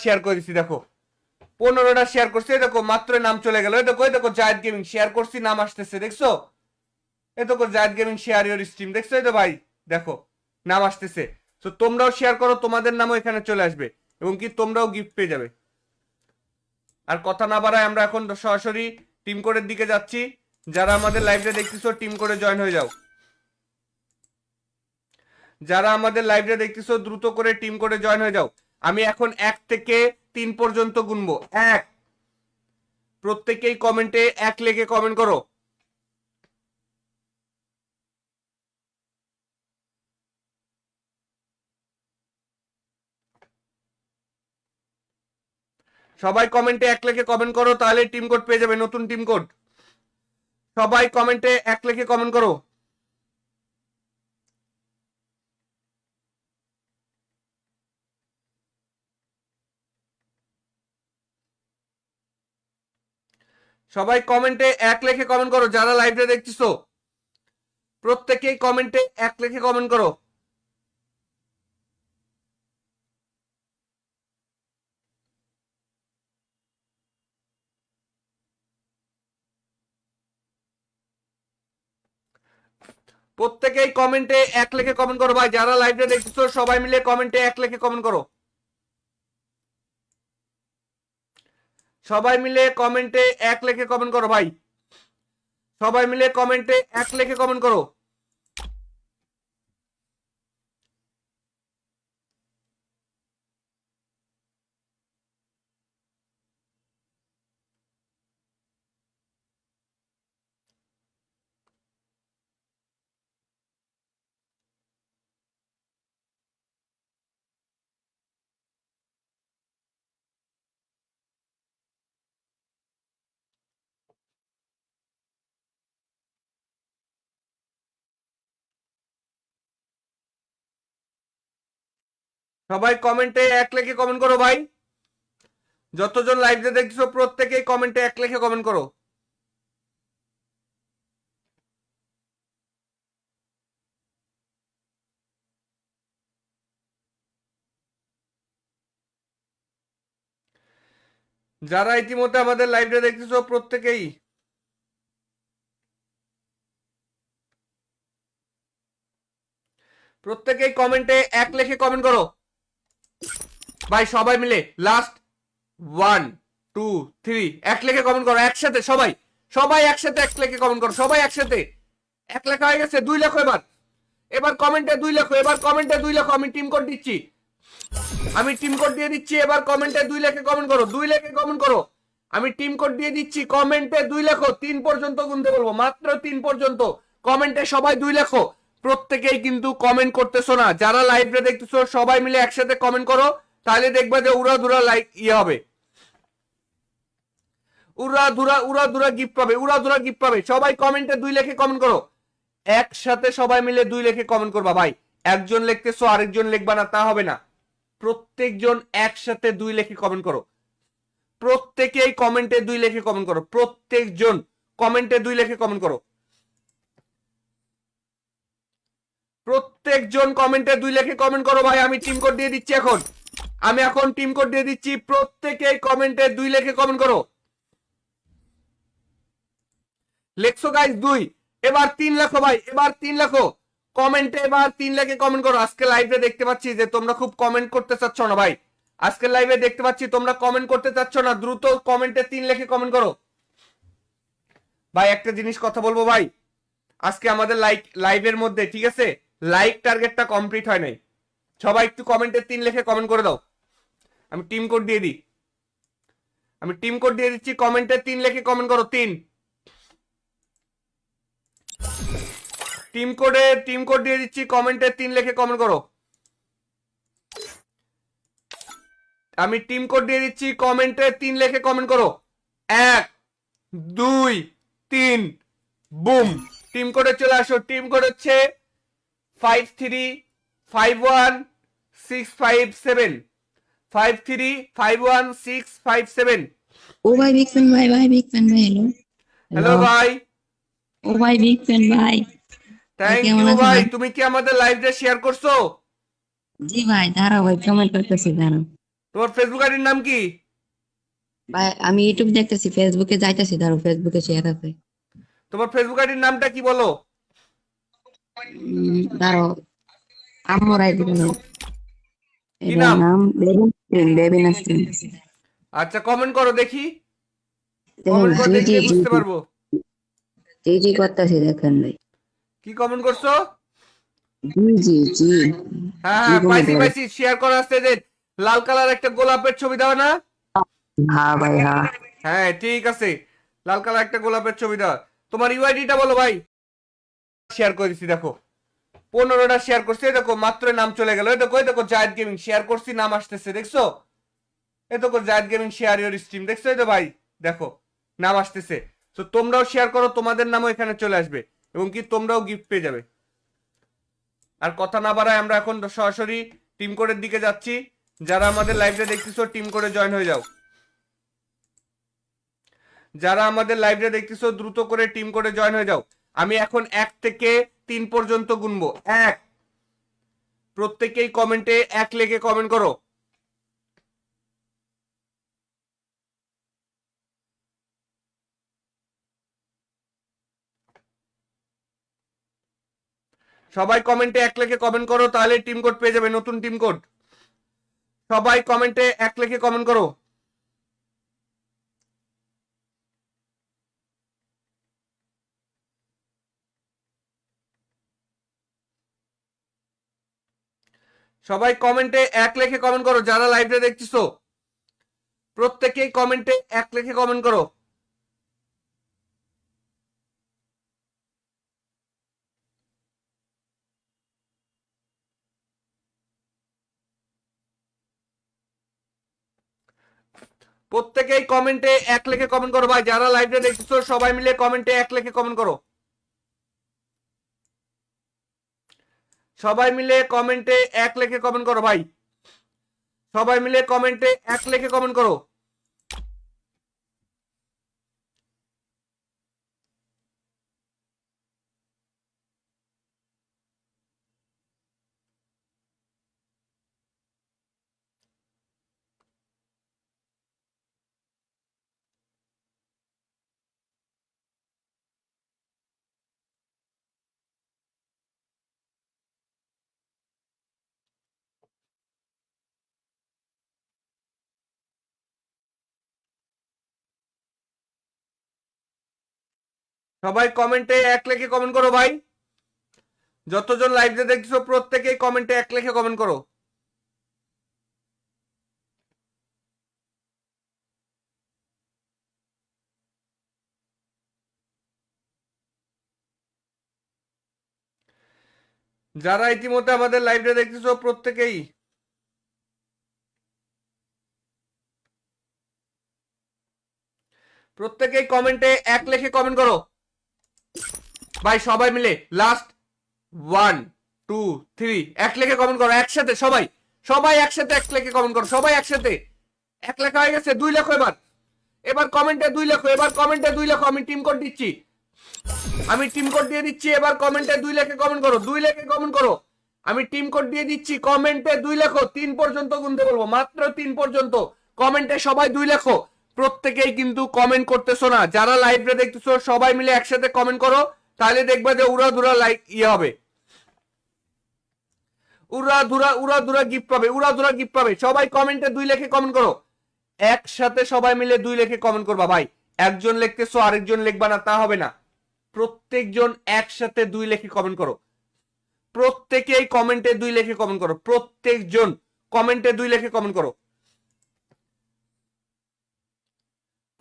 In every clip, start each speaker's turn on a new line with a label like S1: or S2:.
S1: Share করে দিচ্ছি, দেখো 15টা শেয়ার করছি, দেখো মাত্র নাম চলে গেল। দেখো জায়েদ গেমিং শেয়ার করছি, নাম আসতেছে, দেখছো? দেখো জায়েদ গেমিং শেয়ার ইওর স্ট্রিম, দেখছো? এই তো ভাই দেখো নাম আসতেছে। তো তোমরাও শেয়ার করো, তোমাদের নামও এখানে চলে আসবে এবং কি তোমরাও গিফট পেয়ে যাবে। আর কথা না বাড়ায় আমরা এখন সরাসরি টিম কোডের দিকে যাচ্ছি। যারা আমাদের লাইভটা দেখতেছো টিম কোডে জয়েন হয়ে যাও। যারা আমাদের লাইভটা দেখতেছো দ্রুত করে টিম কোডে জয়েন হয়ে যাও। আমি এখন 1 থেকে 3 পর্যন্ত গুনবো। 1, প্রত্যেকেই কমেন্টে 1 লিখে কমেন্ট করো। সবাই কমেন্টে 1 লিখে কমেন্ট করো, তাহলে টিম কোড পেয়ে যাবে, নতুন টিম কোড। সবাই কমেন্টে 1 লিখে কমেন্ট করো। সবাই কমেন্টে 1 লিখে কমেন্ট করো, যারা লাইভটা দেখতেছো প্রত্যেকেই কমেন্টে 1 লিখে কমেন্ট করো। প্রত্যেকেই কমেন্টে 1 লিখে কমেন্ট করো ভাই, যারা লাইভটা দেখতেছো সবাই মিলে কমেন্টে 1 লিখে কমেন্ট করো। সবাই মিলে কমেন্টে 1 লিখে কমেন্ট করো ভাই, সবাই মিলে কমেন্টে 1 লিখে কমেন্ট করো। সবাই কমেন্টে 1 লিখে কমেন্ট করো ভাই, যতজন লাইভে দেখছো প্রত্যেকেই কমেন্টে 1 লিখে কমেন্ট করো। যারা ইতিমধ্যে আমাদের লাইভটা দেখতেছো প্রত্যেকেই কমেন্টে 1 লিখে কমেন্ট করো ভাই, সবাই মিলে লাস্ট 1 2 3 1 লিখে কমেন্ট করো একসাথে। সবাই সবাই একসাথে 1 লিখে কমেন্ট করো, সবাই একসাথে। 1 লেখা হয়ে গেছে, 2 লেখো এবার। এবার কমেন্টে 2 লেখো, এবার কমেন্টে 2 লেখো। আমি টিম কোড দিচ্ছি, আমি টিম কোড দিয়ে দিচ্ছি। এবার কমেন্টে 2 লিখে কমেন্ট করো, 2 লিখে কমেন্ট করো। আমি টিম কোড দিয়ে দিচ্ছি, কমেন্টে 2 লেখো। 3 পর্যন্ত গুনতে বলবো, মাত্র 3 পর্যন্ত। কমেন্টে সবাই 2 লেখো। প্রত্যেকেই কিন্তু কমেন্ট করতেছো না, যারা লাইভে দেখতেছো সবাই মিলে একসাথে কমেন্ট করো, তাহলে দেখবা যে উড়াধুরা লাইক হবে, উড়াধুরা গিফট পাবে, উড়াধুরা গিফট পাবে। সবাই কমেন্টে 2 লিখে কমেন্ট করো, একসাথে সবাই মিলে 2 লিখে কমেন্ট করবা ভাই। একজন লিখতেছো আরেকজন লিখবা না, তা হবে না। প্রত্যেকজন একসাথে 2 লিখে কমেন্ট করো। প্রত্যেকেই কমেন্টে 2 লিখে কমেন্ট করো, প্রত্যেকজন কমেন্টে 2 লিখে কমেন্ট করো। প্রত্যেকজন কমেন্টে 2 লিখে কমেন্ট করো ভাই। আমি টিম কোড দিয়ে দিচ্ছি এখন, আমি এখন টিম কোড দিয়ে দিচ্ছি। প্রত্যেকেই কমেন্টে 2 লিখে কমেন্ট করো। লেখছো গাইস 2, এবার 3 লেখো ভাই, এবার 3 লেখো কমেন্টে, এবার 3 লিখে কমেন্ট করো। আজকে লাইভে দেখতে পাচ্ছি যে তোমরা খুব কমেন্ট করতে চাচ্ছ না ভাই, আজকে লাইভে দেখতে পাচ্ছি তোমরা কমেন্ট করতে চাচ্ছ না। দ্রুত কমেন্টে 3 লিখে কমেন্ট করো ভাই। একটা জিনিস কথা বলবো ভাই, আজকে আমাদের লাইভের মধ্যে, ঠিক আছে, লাইক টার্গেটটা কমপ্লিট হয় নাই। সবাই একটু কমেন্টে 3 লিখে কমেন্ট করে দাও। আমি টিম কোড দিয়ে দিই, আমি টিম কোড দিয়ে দিচ্ছি। কমেন্টে 3 লিখে কমেন্ট করো। 3 টিম কোড দিয়ে দিচ্ছি। কমেন্টে 3 লিখে কমেন্ট করো। আমি টিম কোড দিয়ে দিচ্ছি, কমেন্টে 3 লিখে কমেন্ট করো। 1 2 3 বুম, টিম কোডে চলে আসো। টিম কোড হচ্ছে 53516557, 53516557।
S2: ও ভাই বিগ ফ্যান ভাই, ভাই বিগ ফ্যান ভাই। Hello
S1: hello
S2: hello.
S1: ভাই,
S2: ও ভাই বিগ ফ্যান ভাই। ভাই
S1: থ্যাংক
S2: কেমন
S1: ইউ
S2: আছেন
S1: ভাই।
S2: আপনি?
S1: তুমি কি আমাদের লাইভটা শেয়ার করছো?
S2: জি ভাই, দাঁড়াও ভাই, কমেন্ট করতেছি, দাঁড়াও।
S1: তোমার ফেসবুক আইডির নাম কি?
S2: ভাই আমি ইউটিউব দেখতেছি, ফেসবুকে যাইতেছি, ধরো ফেসবুকে শেয়ার আছে।
S1: তোমার ফেসবুক আইডির নামটা কি বলো?
S2: ধরো আম্মুর আইডি বলো।
S1: কি
S2: এটার
S1: নাম?
S2: নাম বেবি নাসরিন।
S1: আচ্ছা কমেন্ট করো দেখি,
S2: দেখেন
S1: কমেন্ট করে
S2: জি জি
S1: দেখলে
S2: জি
S1: বুঝতে পারবো।
S2: জি জি করতেছি, দেখেন ভাই।
S1: কি কমেন্ট করছো?
S2: জি জি জি
S1: হ্যাঁ
S2: জি
S1: হ্যাঁ,
S2: কমেন্ট
S1: পাইছি
S2: করে।
S1: পাইছি, শেয়ার করা আসছে যে লাল কালার একটা গোলাপের ছবি দাও না?
S2: হ্যাঁ ভাই হ্যাঁ।
S1: হ্যাঁ ঠিক আছে, লাল কালার একটা গোলাপের ছবি দাও। তোমার ইউআইডিটা বলো ভাই। শেয়ার করে দিচ্ছি দেখো, 15টা শেয়ার করছি, এই দেখো মাত্র নাম চলে গেল। এই দেখো জায়েদ গেমিং শেয়ার করছি, নাম আসতেছে দেখছো? এই দেখো জায়েদ গেমিং শেয়ার ইওর স্ট্রিম, দেখছো? এই তো ভাই দেখো নাম আসতেছে। তো তোমরাও শেয়ার করো, তোমাদের নামও এখানে চলে আসবে এবং কি তোমরাও গিফট পেয়ে যাবে। আর কথা না বাড়ায় আমরা এখন সরাসরি টিম কোডের দিকে যাচ্ছি। যারা আমাদের লাইভটা দেখতেছো টিম কোডে জয়েন হয়ে যাও। যারা আমাদের লাইভটা দেখতেছো দ্রুত করে টিম কোডে জয়েন হয়ে যাও। আমি এখন 1 থেকে 3 পর্যন্ত গুনবো। 1, প্রত্যেকেই কমেন্টে 1 লিখে কমেন্ট করো। সবাই কমেন্টে 1 লিখে কমেন্ট করো, তাহলে টিম কোড পেয়ে যাবে, নতুন টিম কোড। সবাই কমেন্টে 1 লিখে কমেন্ট করো। সবাই কমেন্টে 1 লিখে কমেন্ট করো, যারা লাইভটা দেখতেছো প্রত্যেকেই কমেন্টে 1 লিখে কমেন্ট করো। প্রত্যেকেই কমেন্টে 1 লিখে কমেন্ট করো ভাই, যারা লাইভটা দেখতেছো সবাই মিলে কমেন্টে 1 লিখে কমেন্ট করো। সবাই মিলে কমেন্টে 1 লিখে কমেন্ট করো ভাই, সবাই মিলে কমেন্টে 1 লিখে কমেন্ট করো। সবাই কমেন্টে 1 লিখে কমেন্ট করো ভাই, যতজন লাইভে দেখছো প্রত্যেকেই কমেন্টে 1 লিখে কমেন্ট করো। যারা ইতিমধ্যে আমাদের লাইভটা দেখতেছো প্রত্যেকেই কমেন্টে 1 লিখে কমেন্ট করো ভাই, সবাই মিলে লাস্ট 1 2 3 1 লিখে কমেন্ট করো একসাথে। সবাই সবাই একসাথে 1 লিখে কমেন্ট করো, সবাই একসাথে। 1 লেখা হয়ে গেছে, 2 লেখো এবার। এবার কমেন্টে 2 লেখো, এবার কমেন্টে 2 লেখো। আমি টিম কোড দিচ্ছি, আমি টিম কোড দিয়ে দিচ্ছি। এবার কমেন্টে 2 লিখে কমেন্ট করো, 2 লিখে কমেন্ট করো। আমি টিম কোড দিয়ে দিচ্ছি, কমেন্টে 2 লেখো। 3 পর্যন্ত গুনতে বলবো, মাত্র 3 পর্যন্ত। কমেন্টে সবাই 2 লেখো। প্রত্যেকেই কিন্তু কমেন্ট করতেছো না, যারা লাইভে দেখতেছো সবাই মিলে একসাথে কমেন্ট করো, তাহলে দেখবে যে উড়াধুরা লাইক ইয়ে হবে, উড়াধুরা গিফট পাবে, উড়াধুরা গিফট পাবে। সবাই কমেন্টে 2 লিখে কমেন্ট করো, একসাথে সবাই মিলে 2 লিখে কমেন্ট করবা ভাই। একজন লিখতেছো আরেকজন লিখবা না, তা হবে না। প্রত্যেকজন একসাথে 2 লিখে কমেন্ট করো। প্রত্যেকেই কমেন্টে 2 লিখে কমেন্ট করো, প্রত্যেকজন কমেন্টে 2 লিখে কমেন্ট করো।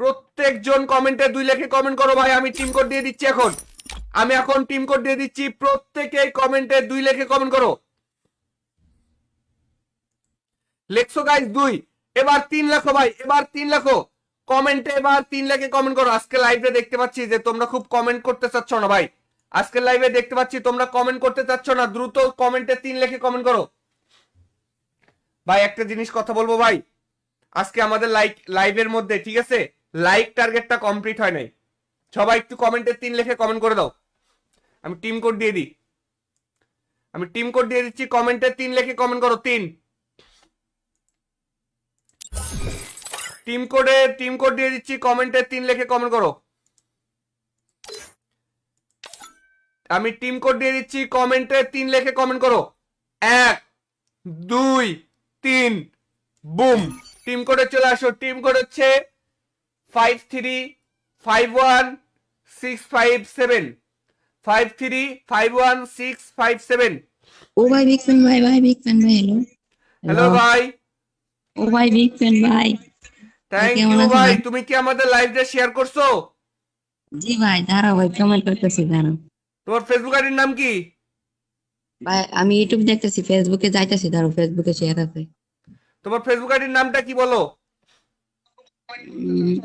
S1: প্রত্যেকজন কমেন্টে 2 লিখে কমেন্ট করো ভাই। আমি টিম কোড দিয়ে দিচ্ছি এখন, আমি এখন টিম কোড দিয়ে দিচ্ছি। প্রত্যেকেই কমেন্টে 2 লিখে কমেন্ট করো। লেখছো গাইস 2, এবার 3 লেখো ভাই, এবার 3 লেখো কমেন্টে, এবার 3 লিখে কমেন্ট করো। আজকে লাইভে দেখতে পাচ্ছি যে তোমরা খুব কমেন্ট করতে চাচ্ছ না ভাই, আজকে লাইভে দেখতে পাচ্ছি তোমরা কমেন্ট করতে চাচ্ছ না। দ্রুত কমেন্টে 3 লিখে কমেন্ট করো ভাই। একটা জিনিস কথা বলবো ভাই, আজকে আমাদের লাইভের মধ্যে ঠিক আছে লাইক টার্গেটটা কমপ্লিট হয় নাই। সবাই একটু কমেন্টে 3 লিখে কমেন্ট করে দাও। আমি টিম কোড দিয়ে দিই, আমি টিম কোড দিয়ে দিচ্ছি। কমেন্টে 3 লিখে কমেন্ট করো, 3। টিম কোড দিয়ে দিচ্ছি, কমেন্টে 3 লিখে কমেন্ট করো। আমি টিম কোড দিয়ে দিচ্ছি, কমেন্টে 3 লিখে কমেন্ট করো। 1 2 3 বুম। টিম কোডে চলে আসো। টিম কোড হচ্ছে 5351657 5351657।
S2: ও ভাই বিগ ফ্যান ভাই, বিগ ফ্যান ভাই, হ্যালো
S1: হ্যালো ভাই,
S2: ও ভাই বিগ ফ্যান ভাই। ভাই
S1: থ্যাংক
S2: কেমন
S1: ইউ
S2: আছো
S1: ভাই।
S2: ভাই?
S1: তুমি কি আমাদের লাইভটা শেয়ার করছো?
S2: জি ভাই, দাঁড়াও ভাই, কমেন্ট করতেছি, দাঁড়াও
S1: তোমার ফেসবুক আইডির নাম কি?
S2: ভাই। আমি ইউটিউব দেখতেছি, ফেসবুকে যাইতেছি, দাঁড়াও, ফেসবুকে শেয়ার আছে।
S1: তোমার ফেসবুক আইডির নামটা কি বলো?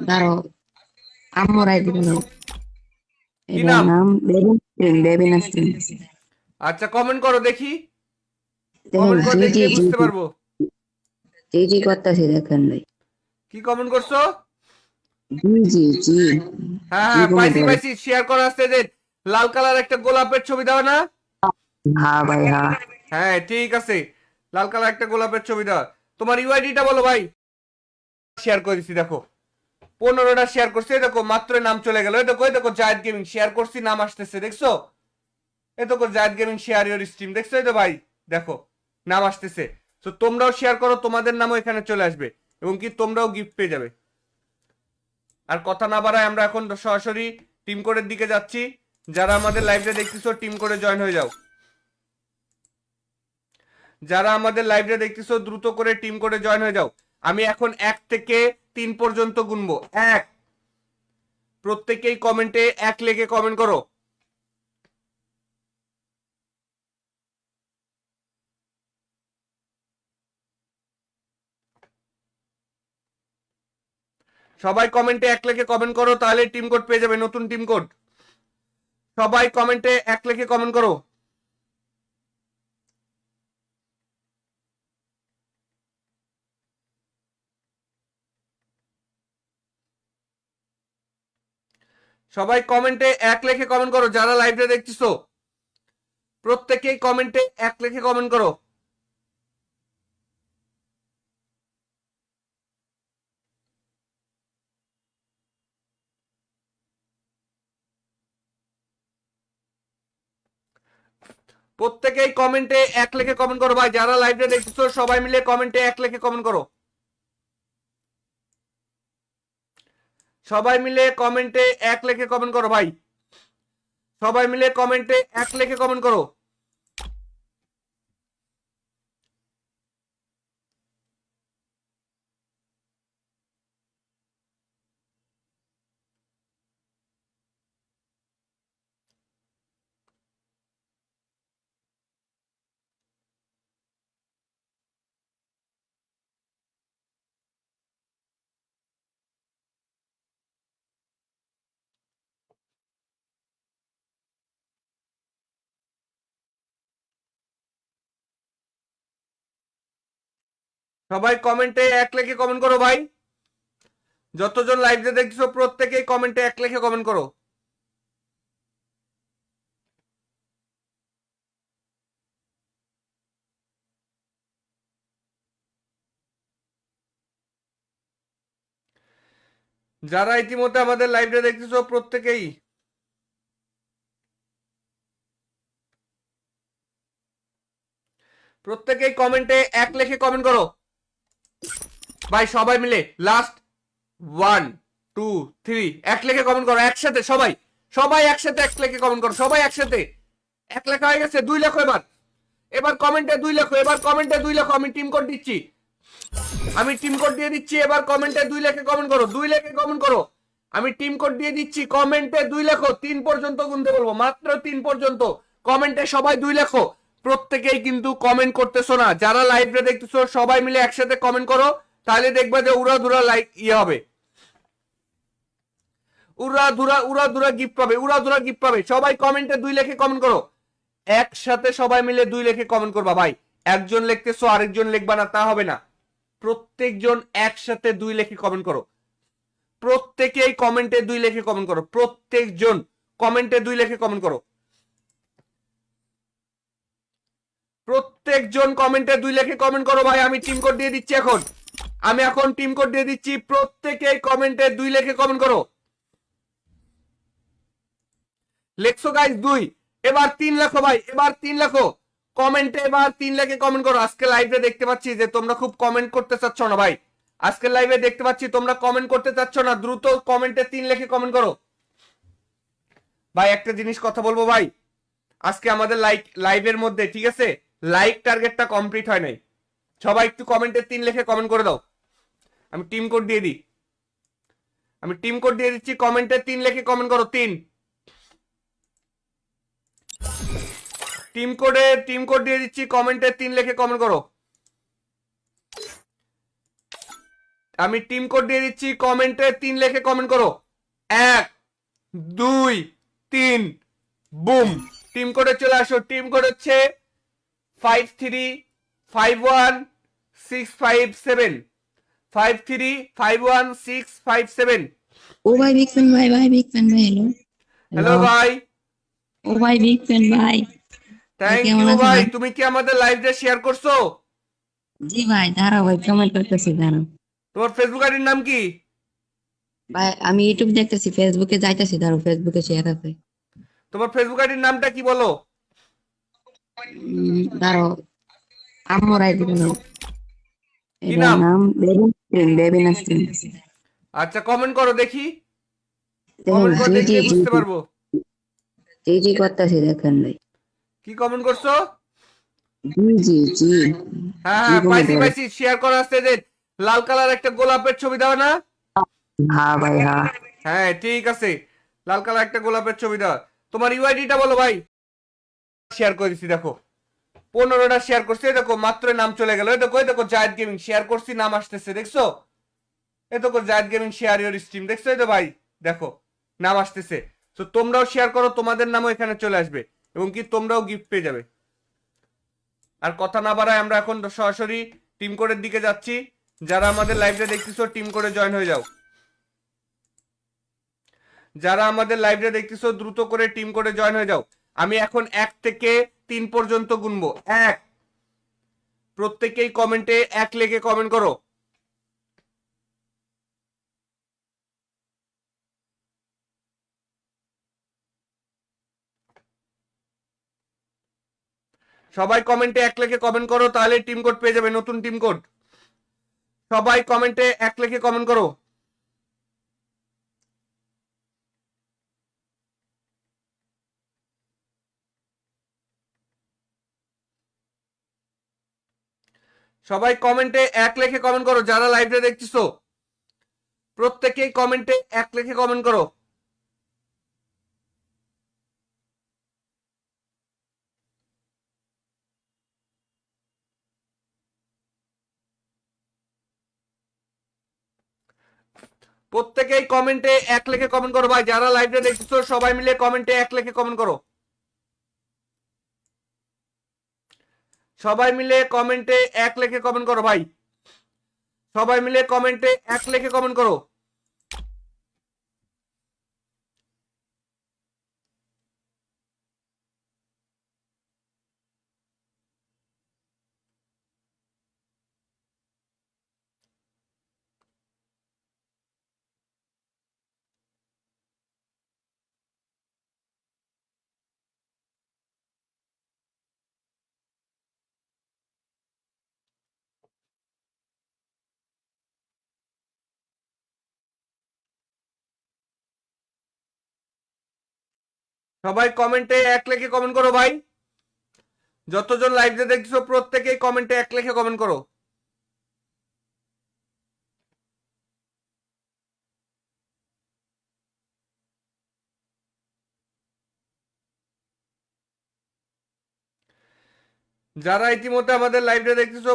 S2: দাঁড়াও, আম্মুর আইডি দাঁড়াও।
S1: কি
S2: এটার
S1: নাম?
S2: নাম বেবি নাস্রিন।
S1: আচ্ছা, কমেন্ট করো দেখি।
S2: দেখেন,
S1: কমেন্ট করো,
S2: জি জি
S1: দেখলেই
S2: জি
S1: বুঝতে পারবো।
S2: জি জি করতেছি, দেখেন ভাই।
S1: কি কমেন্ট করছো?
S2: জি জি জি
S1: হ্যাঁ
S2: জি
S1: হ্যাঁ,
S2: কমেন্ট
S1: পাইছি
S2: করে।
S1: পাইছি। শেয়ার করা আছে যে লাল কালার একটা গোলাপের ছবি দাও না?
S2: হ্যাঁ ভাই, হ্যাঁ।
S1: হ্যাঁ ঠিক আছে, লাল কালার একটা গোলাপের ছবি দাও। তোমার ইউআইডিটা বলো ভাই। শেয়ার করে দিছি, দেখো 15টা শেয়ার করছি। এই দেখো মাত্র নাম চলে গেল। এই দেখো, এই দেখো জায়েদ গেমিং শেয়ার করছি, নাম আসতেছে, দেখছো? এই দেখো জায়েদ গেমিং শেয়ার ইওর স্ট্রিম, দেখছো? এই তো ভাই দেখো নাম আসতেছে। তো তোমরাও শেয়ার করো, তোমাদের নামও এখানে চলে আসবে এবং কি তোমরাও গিফট পেয়ে যাবে। আর কথা না বাড়ায় আমরা এখন সরাসরি টিম কোডের দিকে যাচ্ছি। যারা আমাদের লাইভটা দেখতেছো টিম কোডে জয়েন হয়ে যাও। যারা আমাদের লাইভটা দেখতেছো দ্রুত করে টিম কোডে জয়েন হয়ে যাও। আমি এখন 1 থেকে 3 পর্যন্ত গুনবো। 1, প্রত্যেকেই কমেন্টে 1 লিখে কমেন্ট করো। সবাই কমেন্টে 1 লিখে কমেন্ট করো, তাহলে টিম কোড পেয়ে যাবে, নতুন টিম কোড। সবাই কমেন্টে 1 লিখে কমেন্ট করো। সবাই কমেন্টে 1 লিখে কমেন্ট করো। যারা লাইভটা দেখতেছো প্রত্যেকেই কমেন্টে 1 লিখে কমেন্ট করো। প্রত্যেকেই কমেন্টে 1 লিখে কমেন্ট করো ভাই। যারা লাইভটা দেখতেছো সবাই মিলে কমেন্টে 1 লিখে কমেন্ট করো। সবাই মিলে কমেন্টে 1 লিখে কমেন্ট করো ভাই। সবাই মিলে কমেন্টে 1 লিখে কমেন্ট করো। সবাই কমেন্টে 1 লিখে কমেন্ট করো ভাই। যতজন লাইভে দেখছো প্রত্যেকেই কমেন্টে 1 লিখে কমেন্ট করো। যারা ইতিমধ্যে আমাদের লাইভটা দেখতেছো প্রত্যেকেই কমেন্টে 1 লিখে কমেন্ট করো ভাই। সবাই মিলে লাস্ট 1 2 3 1 লিখে কমেন্ট করো একসাথে। সবাই সবাই একসাথে 1 লিখে কমেন্ট করো। সবাই একসাথে 1 লেখা হয়ে গেছে। 2 লেখো এবার। এবার কমেন্টে 2 লেখো। এবার কমেন্টে 2 লেখো। আমি টিম কোড দিচ্ছি। আমি টিম কোড দিয়ে দিচ্ছি। এবার কমেন্টে 2 লিখে কমেন্ট করো। 2 লিখে কমেন্ট করো। আমি টিম কোড দিয়ে দিচ্ছি। কমেন্টে 2 লেখো। 3 পর্যন্ত গুনতে বলবো, মাত্র 3 পর্যন্ত। কমেন্টে সবাই 2 লেখো। প্রত্যেকেই কিন্তু কমেন্ট করতেছো না। যারা লাইভে দেখতেছো সবাই মিলে একসাথে কমেন্ট করো, তাহলে দেখবা যে উড়াধুরা লাইক হবে। উড়াধুরা গিফট পাবে। উড়াধুরা গিফট পাবে। সবাই কমেন্টে 2 লিখে কমেন্ট করো। একসাথে সবাই মিলে 2 লিখে কমেন্ট করবা ভাই। একজন লিখতেছো আরেকজন লিখবা না, তা হবে না। প্রত্যেকজন একসাথে 2 লিখে কমেন্ট করো। প্রত্যেকেই কমেন্টে 2 লিখে কমেন্ট করো। প্রত্যেকজন কমেন্টে 2 লিখে কমেন্ট করো। প্রত্যেকজন কমেন্টে 2 লিখে কমেন্ট করো ভাই। আমি টিম কোড দিয়ে দিচ্ছি এখন। আমি এখন টিম কোড দিয়ে দিচ্ছি, প্রত্যেকে কমেন্টে 2 লেখে কমেন্ট করো। লেখছো গাইস 2, এবার 3 লেখো ভাই, এবার 3 লেখো কমেন্টে, এবার 3 লেখে কমেন্ট করো। আজকে লাইভে দেখতে পাচ্ছি যে তোমরা খুব কমেন্ট করতে চাচ্ছ না ভাই, আজকে লাইভে দেখতে পাচ্ছি তোমরা কমেন্ট করতে চাচ্ছ না, দ্রুত কমেন্টে 3 লেখে কমেন্ট করো। ভাই একটা জিনিস কথা বলবো ভাই, আজকে আমাদের লাইভের মধ্যে ঠিক আছে লাইক টার্গেটটা কমপ্লিট হয় নাই, সবাই একটু কমেন্টে 3 লেখে কমেন্ট করে দাও। আমি টিম কোড দিয়ে দিই, আমি টিম কোড দিয়ে দিচ্ছি, কমেন্টে 3 লেখে কমেন্ট করো। 3 টিম কোড দিয়ে দিচ্ছি, কমেন্টে 3 লেখে কমেন্ট করো। আমি টিম কোড দিয়ে দিচ্ছি, কমেন্টে 3 লেখে কমেন্ট করো। 1 2 3 বুম, টিম কোডে চলে আসো। টিম কোড হচ্ছে 5351657 5351657।
S2: ও ভাই বিগ ফ্যান ভাই, ভাই বিগ ফ্যান ভাই, হ্যালো
S1: হ্যালো ভাই,
S2: ও ভাই বিগ ফ্যান ভাই।
S1: থ্যাংক
S2: কেমন
S1: ইউ
S2: আছো
S1: ভাই,
S2: ভাই?
S1: তুমি কি আমাদের লাইভটা শেয়ার করছো?
S2: জি ভাই, দাঁড়াও ভাই, কমেন্ট করতেছি, দাঁড়াও
S1: তোমার ফেসবুক আইডির নাম কি?
S2: ভাই। আমি ইউটিউব দেখতেছি, ফেসবুকে যাইতেছি, দাঁড়াও, ফেসবুকে শেয়ার আছে।
S1: তোমার ফেসবুক আইডির নামটা কি বলো?
S2: দাঁড়াও, আম্মুর আইডি নাও।
S1: কি
S2: এটার
S1: নাম?
S2: নাম বেবি নাসরিন, বেবি নাসরিন।
S1: আচ্ছা কমেন্ট করো দেখি,
S2: দেখেন,
S1: কমেন্ট করে
S2: জি জি
S1: দেখলে
S2: জি
S1: বুঝতে পারবো।
S2: জি জি করতেছি, দেখেন ভাই,
S1: কি কমেন্ট করছো?
S2: জি জি জি
S1: হ্যাঁ
S2: জি
S1: হ্যাঁ
S2: কমেন্ট
S1: পাইছি
S2: করে।
S1: পাইছি, শেয়ার করা আসছে যে লাল কালার একটা গোলাপের ছবি দাও না?
S2: হ্যাঁ ভাই, হ্যাঁ।
S1: হ্যাঁ ঠিক আছে, লাল কালার একটা গোলাপের ছবি দাও। তোমার ইউআইডিটা বলো ভাই। শেয়ার করে দিছি দেখো, 15টা শেয়ার করছি, এই দেখো মাত্র নাম চলে গেল, এই দেখো, এই দেখো জায়েদ গেমিং শেয়ার করছি, নাম আসতেছে দেখছো? এই দেখো জায়েদ গেমিং শেয়ার ইওর স্ট্রিম, দেখছো? এই তো ভাই দেখো নাম আসতেছে। তো তোমরাও শেয়ার করো, তোমাদের নামও এখানে চলে আসবে এবং কি তোমরাও গিফট পেয়ে যাবে। আর কথা না বাড়ায় আমরা এখন সরাসরি টিম কোডের দিকে যাচ্ছি। যারা আমাদের লাইভটা দেখতেছো টিম কোডে জয়েন হয়ে যাও, যারা আমাদের লাইভটা দেখতেছো দ্রুত করে টিম কোডে জয়েন হয়ে যাও। আমি এখন 1 থেকে 3 পর্যন্ত গুনবো। 1, প্রত্যেকেই কমেন্টে 1 লিখে কমেন্ট করো। সবাই কমেন্টে 1 লিখে কমেন্ট করো, তাহলে টিম কোড পেয়ে যাবে, নতুন টিম কোড। সবাই কমেন্টে 1 লিখে কমেন্ট করো। সবাই কমেন্টে 1 লিখে কমেন্ট করো, যারা লাইভটা দেখতেছো প্রত্যেকেই কমেন্টে 1 লিখে কমেন্ট করো। প্রত্যেকেই কমেন্টে 1 লিখে কমেন্ট করো ভাই, যারা লাইভটা দেখতেছো সবাই মিলে কমেন্টে 1 লিখে কমেন্ট করো। সবাই মিলে কমেন্টে 1 লিখে কমেন্ট করো ভাই, সবাই মিলে কমেন্টে 1 লিখে কমেন্ট করো। সবাই কমেন্টে 1 লিখে কমেন্ট করো ভাই, যতজন লাইভে দেখছো প্রত্যেকেই কমেন্টে 1 লিখে কমেন্ট করো। যারা ইতিমধ্যে আমাদের লাইভটা দেখতেছো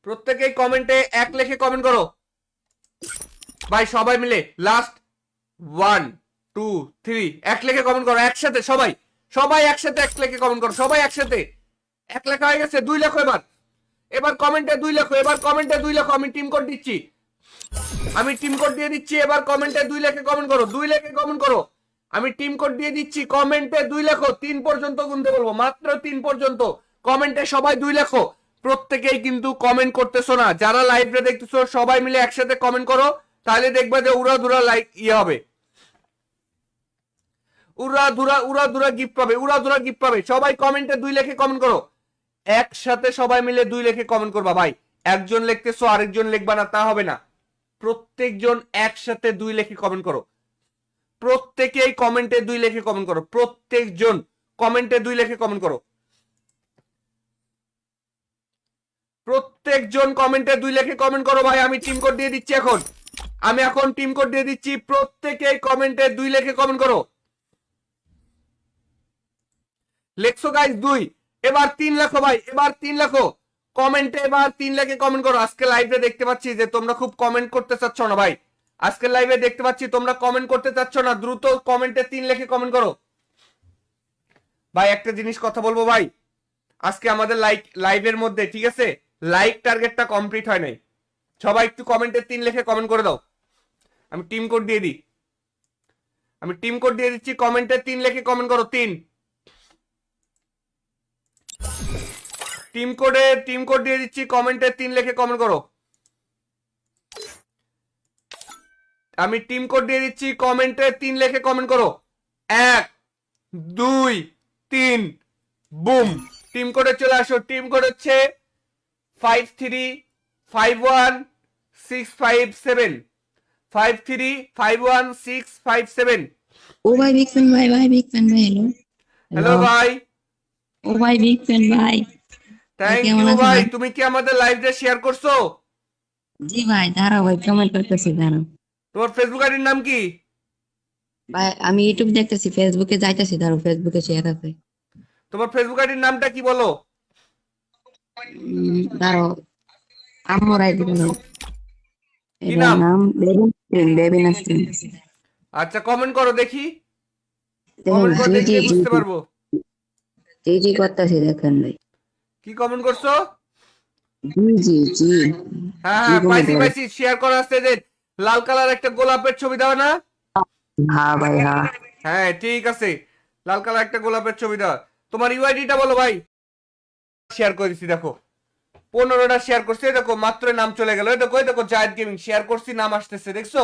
S1: প্রত্যেকেই কমেন্টে 1 লিখে কমেন্ট করো ভাই, সবাই মিলে লাস্ট 1 2 3 1 লিখে কমেন্ট করো একসাথে, সবাই সবাই একসাথে 1 লিখে কমেন্ট করো, সবাই একসাথে। 1 লেখা হয়ে গেছে, 2 লেখো এবার, এবার কমেন্টে 2 লেখো, এবার কমেন্টে 2 লেখো। আমি টিম কোড দিচ্ছি, আমি টিম কোড দিয়ে দিচ্ছি, এবার কমেন্টে 2 লিখে কমেন্ট করো, 2 লিখে কমেন্ট করো। আমি টিম কোড দিয়ে দিচ্ছি, কমেন্টে 2 লেখো, 3 পর্যন্ত গুনতে বলবো, মাত্র 3 পর্যন্ত। কমেন্টে সবাই 2 লেখো। প্রত্যেকেই কিন্তু কমেন্ট করতেছো না, যারা লাইভে দেখতেছো সবাই মিলে একসাথে কমেন্ট করো, তাহলে দেখবা যে উড়াধুরা লাইক হবে, উড়াধুরা গিফট পাবে, উড়াধুরা গিফট পাবে। সবাই কমেন্টে 2 লেখে কমেন্ট করো, একসাথে সবাই মিলে 2 লেখে কমেন্ট করবা ভাই। একজন লিখতেছো আরেকজন লিখবা না, তা হবে না। প্রত্যেকজন একসাথে 2 লেখে কমেন্ট করো, প্রত্যেকেই কমেন্টে 2 লেখে কমেন্ট করো, প্রত্যেকজন কমেন্টে 2 লেখে কমেন্ট করো, প্রত্যেকজন কমেন্টে 2 লেখে কমেন্ট করো ভাই। আমি টিম কোড দিয়ে দিচ্ছি এখন, আমি এখন টিম কোড দিয়ে দিচ্ছি, প্রত্যেকেই কমেন্টে 2 লেখে কমেন্ট করো। লেখছো গাইস 2, এবার 3 লেখো ভাই, এবার 3 লেখো কমেন্টে, এবার 3 লেখে কমেন্ট করো। আজকে লাইভে দেখতে পাচ্ছি যে তোমরা খুব কমেন্ট করতে চাচ্ছ না ভাই, আজকে লাইভে দেখতে পাচ্ছি তোমরা কমেন্ট করতে চাচ্ছ না, দ্রুত কমেন্টে 3 লেখে কমেন্ট করো ভাই। একটা জিনিস কথা বলবো ভাই, আজকে আমাদের লাইভের মধ্যে, ঠিক আছে, লাইক টার্গেটটা কমপ্লিট হয় নাই। সবাই একটু কমেন্টে 3 লেখে কমেন্ট করে দাও। আমি টিম কোড দিয়ে দিই, আমি টিম কোড দিয়ে দিচ্ছি, কমেন্টে 3 লেখে কমেন্ট করো। 3 টিম কোড দিয়ে দিচ্ছি, কমেন্টে 3 লেখে কমেন্ট করো। আমি টিম কোড দিয়ে দিচ্ছি, কমেন্টে 3 লেখে কমেন্ট করো। 1 2 3 বুম, টিম কোডে চলে আসো। টিম কোড হচ্ছে 5351657, 5351657।
S2: ও ভাই বিগ ফ্যান ভাই, ভাই বিগ ফ্যান ভাই, হ্যালো
S1: হ্যালো
S2: হ্যালো।
S1: ভাই,
S2: ও ভাই বিগ ফ্যান ভাই, ভাই
S1: থ্যাংক
S2: কেমন
S1: ইউ
S2: আছো
S1: ভাই।
S2: ভাই?
S1: তুমি কি আমাদের লাইভটা শেয়ার করছো?
S2: জি ভাই, দাঁড়াও ভাই, কমেন্ট করতেছি, দাঁড়াও
S1: তোমার ফেসবুক আইডির নাম কি?
S2: ভাই। আমি ইউটিউব দেখতেছি, ফেসবুকে যাইতেছি, দাঁড়াও, ফেসবুকে শেয়ার আছে।
S1: তোমার ফেসবুক আইডির নামটা কি বলো?
S2: দাঁড়াও, আম্মুর আইডি বলো।
S1: কি
S2: এটার
S1: নাম?
S2: নাম বেবি নাসরিন, বেবি নাসরিন।
S1: আচ্ছা কমেন্ট করো দেখি,
S2: দেখেন,
S1: কমেন্ট করে
S2: জি জি
S1: দেখলে
S2: জি
S1: বুঝতে
S2: জি
S1: পারবো।
S2: জি জি করতেছি, দেখেন ভাই।
S1: কি কমেন্ট করছো?
S2: জি জি জি
S1: হ্যাঁ
S2: জি
S1: হ্যাঁ,
S2: কমেন্ট
S1: পাইছি
S2: করে।
S1: পাইছি, শেয়ার করা আসছে যে লাল কালার একটা গোলাপের ছবি দাও না?
S2: হ্যাঁ ভাই, হ্যাঁ।
S1: হ্যাঁ ঠিক আছে, লাল কালার একটা গোলাপের ছবি দাও। তোমার ইউআইডিটা বলো ভাই। শেয়ার করে দিচ্ছি দেখো, 15টা শেয়ার করছি, এই দেখো মাত্র নাম চলে গেল। এই দেখো, এই দেখো জায়েদ গেমিং শেয়ার করছি, নাম আসতেছে, দেখছো?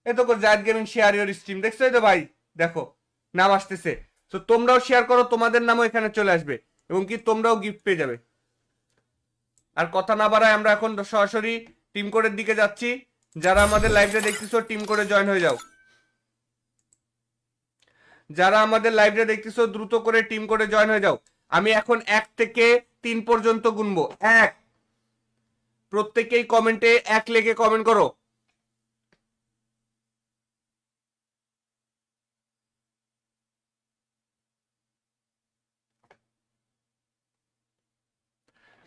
S1: এই দেখো জায়েদ গেমিং শেয়ার ইওর স্ট্রিম, দেখছো? এই তো ভাই দেখো নাম আসতেছে। তো তোমরাও শেয়ার করো, তোমাদের নামও এখানে চলে আসবে, এবং কি তোমরাও গিফট পেয়ে যাবে। আর কথা না বাড়ায় আমরা এখন সরাসরি টিম কোডের দিকে যাচ্ছি। যারা আমাদের লাইভটা দেখতেছো টিম কোডে জয়েন হয়ে যাও, যারা আমাদের লাইভটা দেখতেছো দ্রুত করে টিম কোডে জয়েন হয়ে যাও। আমি এখন 1 থেকে 3 পর্যন্ত গুনবো। 1, প্রত্যেকেই কমেন্টে 1 লেখে কমেন্ট করো।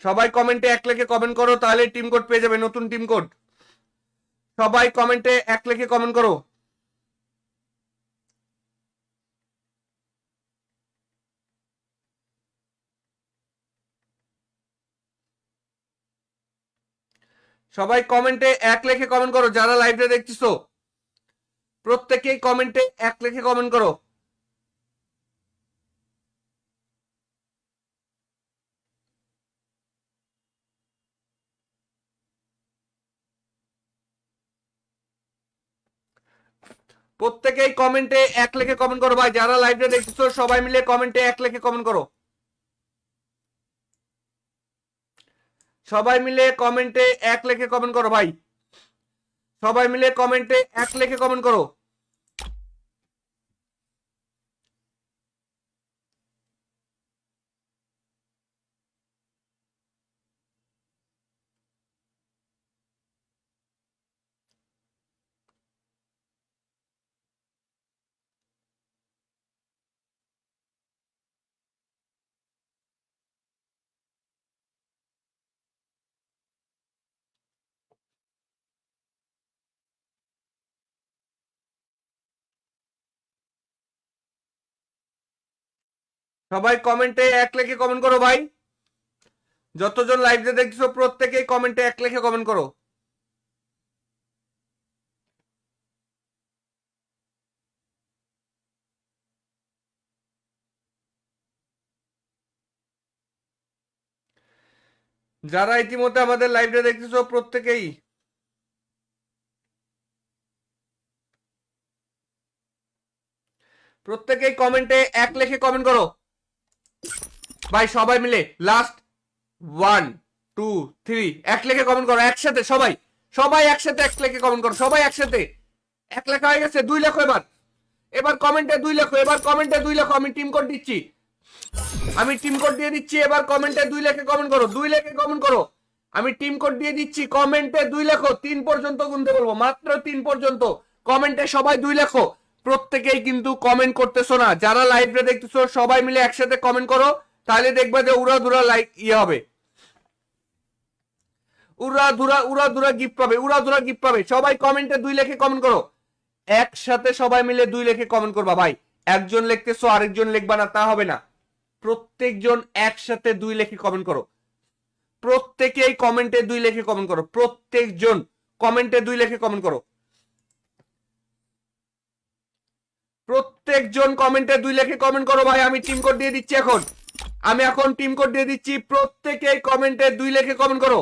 S1: সবাই কমেন্টে 1 লেখে কমেন্ট করো, তাহলে টিম কোড পেয়ে যাবে, নতুন টিম কোড। সবাই কমেন্টে 1 লেখে কমেন্ট করো। সবাই কমেন্টে 1 লেখে কমেন্ট করো, যারা লাইভটা দেখতেছো প্রত্যেকেই কমেন্টে 1 লেখে কমেন্ট করো। প্রত্যেকেই কমেন্টে 1 লেখে কমেন্ট করো ভাই, যারা লাইভটা দেখতেছো সবাই মিলে কমেন্টে 1 লেখে কমেন্ট করো। সবাই মিলে কমেন্টে 1 লেখে কমেন্ট করো ভাই, সবাই মিলে কমেন্টে 1 লেখে কমেন্ট করো। সবাই কমেন্টে 1 লেখে কমেন্ট করো ভাই, যতজন লাইভে দেখছো প্রত্যেকেই কমেন্টে 1 লেখে কমেন্ট করো। যারা ইতিমধ্যে আমাদের লাইভটা দেখতেছো প্রত্যেকেই কমেন্টে এক লেখে কমেন্ট করো ভাই, সবাই মিলে লাস্ট 1 2 3 এক লেখে কমেন্ট করো একসাথে, সবাই সবাই একসাথে এক লেখে কমেন্ট করো, সবাই একসাথে। এক লেখা হয়ে গেছে, 2 লেখো এবার। এবার কমেন্টে 2 লেখো, এবার কমেন্টে 2 লেখো। আমি টিম কোড দিচ্ছি, আমি টিম কোড দিয়ে দিচ্ছি। এবার কমেন্টে 2 লেখে কমেন্ট করো, 2 লেখে কমেন্ট করো। আমি টিম কোড দিয়ে দিচ্ছি, কমেন্টে 2 লেখো। 3 পর্যন্ত গুনতে বলবো, মাত্র 3 পর্যন্ত। কমেন্টে সবাই 2 লেখো। প্রত্যেকেই কিন্তু কমেন্ট করতেছো না, যারা লাইভে দেখতেছো সবাই মিলে একসাথে কমেন্ট করো, তাহলে দেখবে যে উড়াধুরা লাইক হবে, উড়াধুরা গিফট পাবে, উড়াধুরা গিফট পাবে। সবাই কমেন্টে 2 লেখে কমেন্ট করো, একসাথে সবাই মিলে 2 লেখে কমেন্ট করবা ভাই। একজন লিখতেছো আরেকজন লিখবা না, তা হবে না। প্রত্যেকজন একসাথে 2 লেখে কমেন্ট করো, প্রত্যেকেই কমেন্টে 2 লেখে কমেন্ট করো, প্রত্যেকজন কমেন্টে 2 লেখে কমেন্ট করো, প্রত্যেকজন কমেন্টে 2 লেখে কমেন্ট করো ভাই। আমি টিম কোড দিয়ে দিচ্ছি এখন, আমি এখন টিম কোড দিয়ে দিচ্ছি। প্রত্যেকেই কমেন্টে 2 লেখে কমেন্ট করো।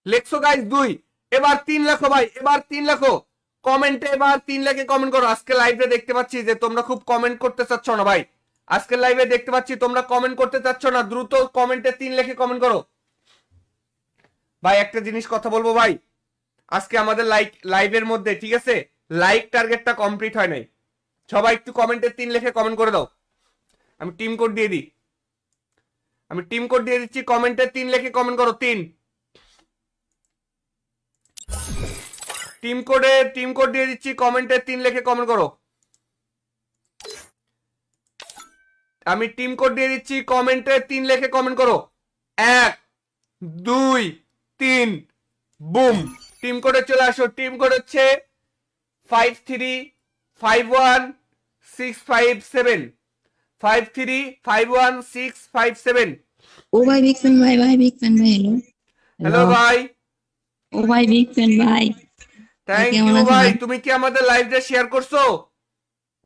S1: লেখছো গাইস 2, এবার 3 লেখো ভাই, এবার 3 লেখো কমেন্টে, এবার 3 লেখে কমেন্ট করো। আজকে লাইভে দেখতে পাচ্ছি যে তোমরা খুব কমেন্ট করতে চাচ্ছ না ভাই, আজকে লাইভে দেখতে পাচ্ছি তোমরা কমেন্ট করতে চাচ্ছ না। দ্রুত কমেন্টে 3 লেখে কমেন্ট করো ভাই। একটা জিনিস কথা বলবো ভাই, আজকে আমাদের লাইভের মধ্যে, ঠিক আছে, লাইক টার্গেটটা কমপ্লিট হয় নাই। সবাই একটু কমেন্টে 3 লেখে কমেন্ট করে দাও। আমি টিম কোড দিয়ে দিই, আমি টিম কোড দিয়ে দিচ্ছি। কমেন্টে 3 লেখে কমেন্ট করো, 3। টিম কোড দিয়ে দিচ্ছি, কমেন্টে 3 লেখে কমেন্ট করো। আমি টিম কোড দিয়ে দিচ্ছি, কমেন্টে 3 লেখে কমেন্ট করো। 1 2 3 বুম। টিম কোডে চলে আসো। টিম কোড হচ্ছে 53516557, 53516557।
S2: ও ভাই বিগ ফ্যান ভাই, ভাই বিগ ফ্যান ভাই। Hello
S1: hello
S2: hello.
S1: ভাই,
S2: ও ভাই বিগ ফ্যান ভাই। ভাই
S1: থ্যাংক
S2: কেমন
S1: ইউ
S2: আছো
S1: ভাই।
S2: ভাই?
S1: তুমি কি আমাদের লাইভটা শেয়ার করছো?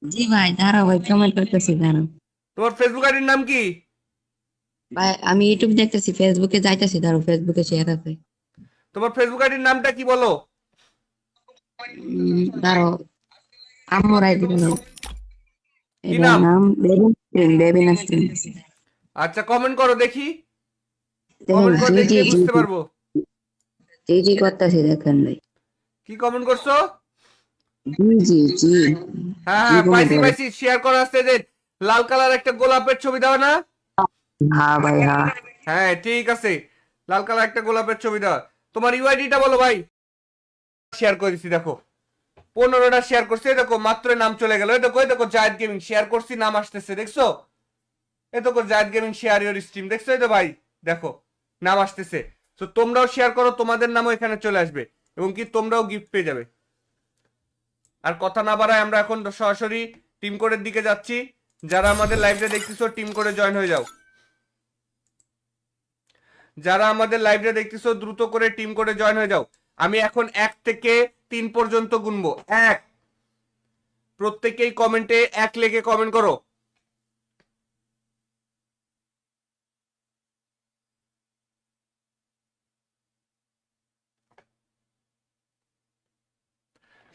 S2: জি ভাই, দাঁড়াও ভাই, কমেন্ট করতেছি, দাঁড়াও।
S1: তোমার ফেসবুক আইডির নাম কি?
S2: ভাই আমি ইউটিউব দেখতেছি, ফেসবুকে যাইতেছি, দাঁড়াও, ফেসবুকে শেয়ার আছে।
S1: তোমার ফেসবুক আইডির নামটা কি বলো?
S2: দাঁড়াও, আম্মুর আইডি দাও।
S1: কি
S2: এটার
S1: নাম?
S2: নাম বেবি নাস্রিন।
S1: আচ্ছা, কমেন্ট করো দেখি,
S2: দেখেন,
S1: কমেন্ট করো
S2: জি জি
S1: দেখলেই
S2: জি
S1: বুঝতে
S2: জি
S1: পারবো।
S2: জি জি করতেছি, দেখেন ভাই।
S1: কি কমেন্ট করছো?
S2: জি জি জি
S1: হ্যাঁ
S2: জি
S1: হ্যাঁ,
S2: কমেন্ট
S1: পাইছি
S2: করে।
S1: পাইছি, শেয়ার করা আসছে যে লাল কালার একটা গোলাপের ছবি দাও না?
S2: হ্যাঁ ভাই হ্যাঁ।
S1: হ্যাঁ ঠিক আছে, লাল কালার একটা গোলাপের ছবি দাও। তোমার ইউআইডিটা বলো ভাই। শেয়ার করে দিছি দেখো, 15টা শেয়ার করছি, এই দেখো মাত্র নাম চলে গেল। এই দেখো, এই দেখো জায়েদ গেমিং শেয়ার করছি, নাম আসতেছে, দেখছো? এই দেখো জায়েদ গেমিং শেয়ার ইওর স্ট্রিম, দেখছো? এই তো ভাই দেখো নাম আসতেছে। তো তোমরাও শেয়ার করো, তোমাদের নামও এখানে চলে আসবে এবং কি তোমরাও গিফট পেয়ে যাবে। আর কথা না বাড়ায় আমরা এখন সরাসরি টিম কোডের দিকে যাচ্ছি। যারা আমাদের লাইভটা দেখতেছো টিম কোডে জয়েন হয়ে যাও, যারা আমাদের লাইভটা দেখতেছো দ্রুত করে টিম কোডে জয়েন হয়ে যাও। আমি এখন 1 থেকে 3 পর্যন্ত গুনবো। 1, প্রত্যেকেই কমেন্টে 1 লিখে কমেন্ট করো।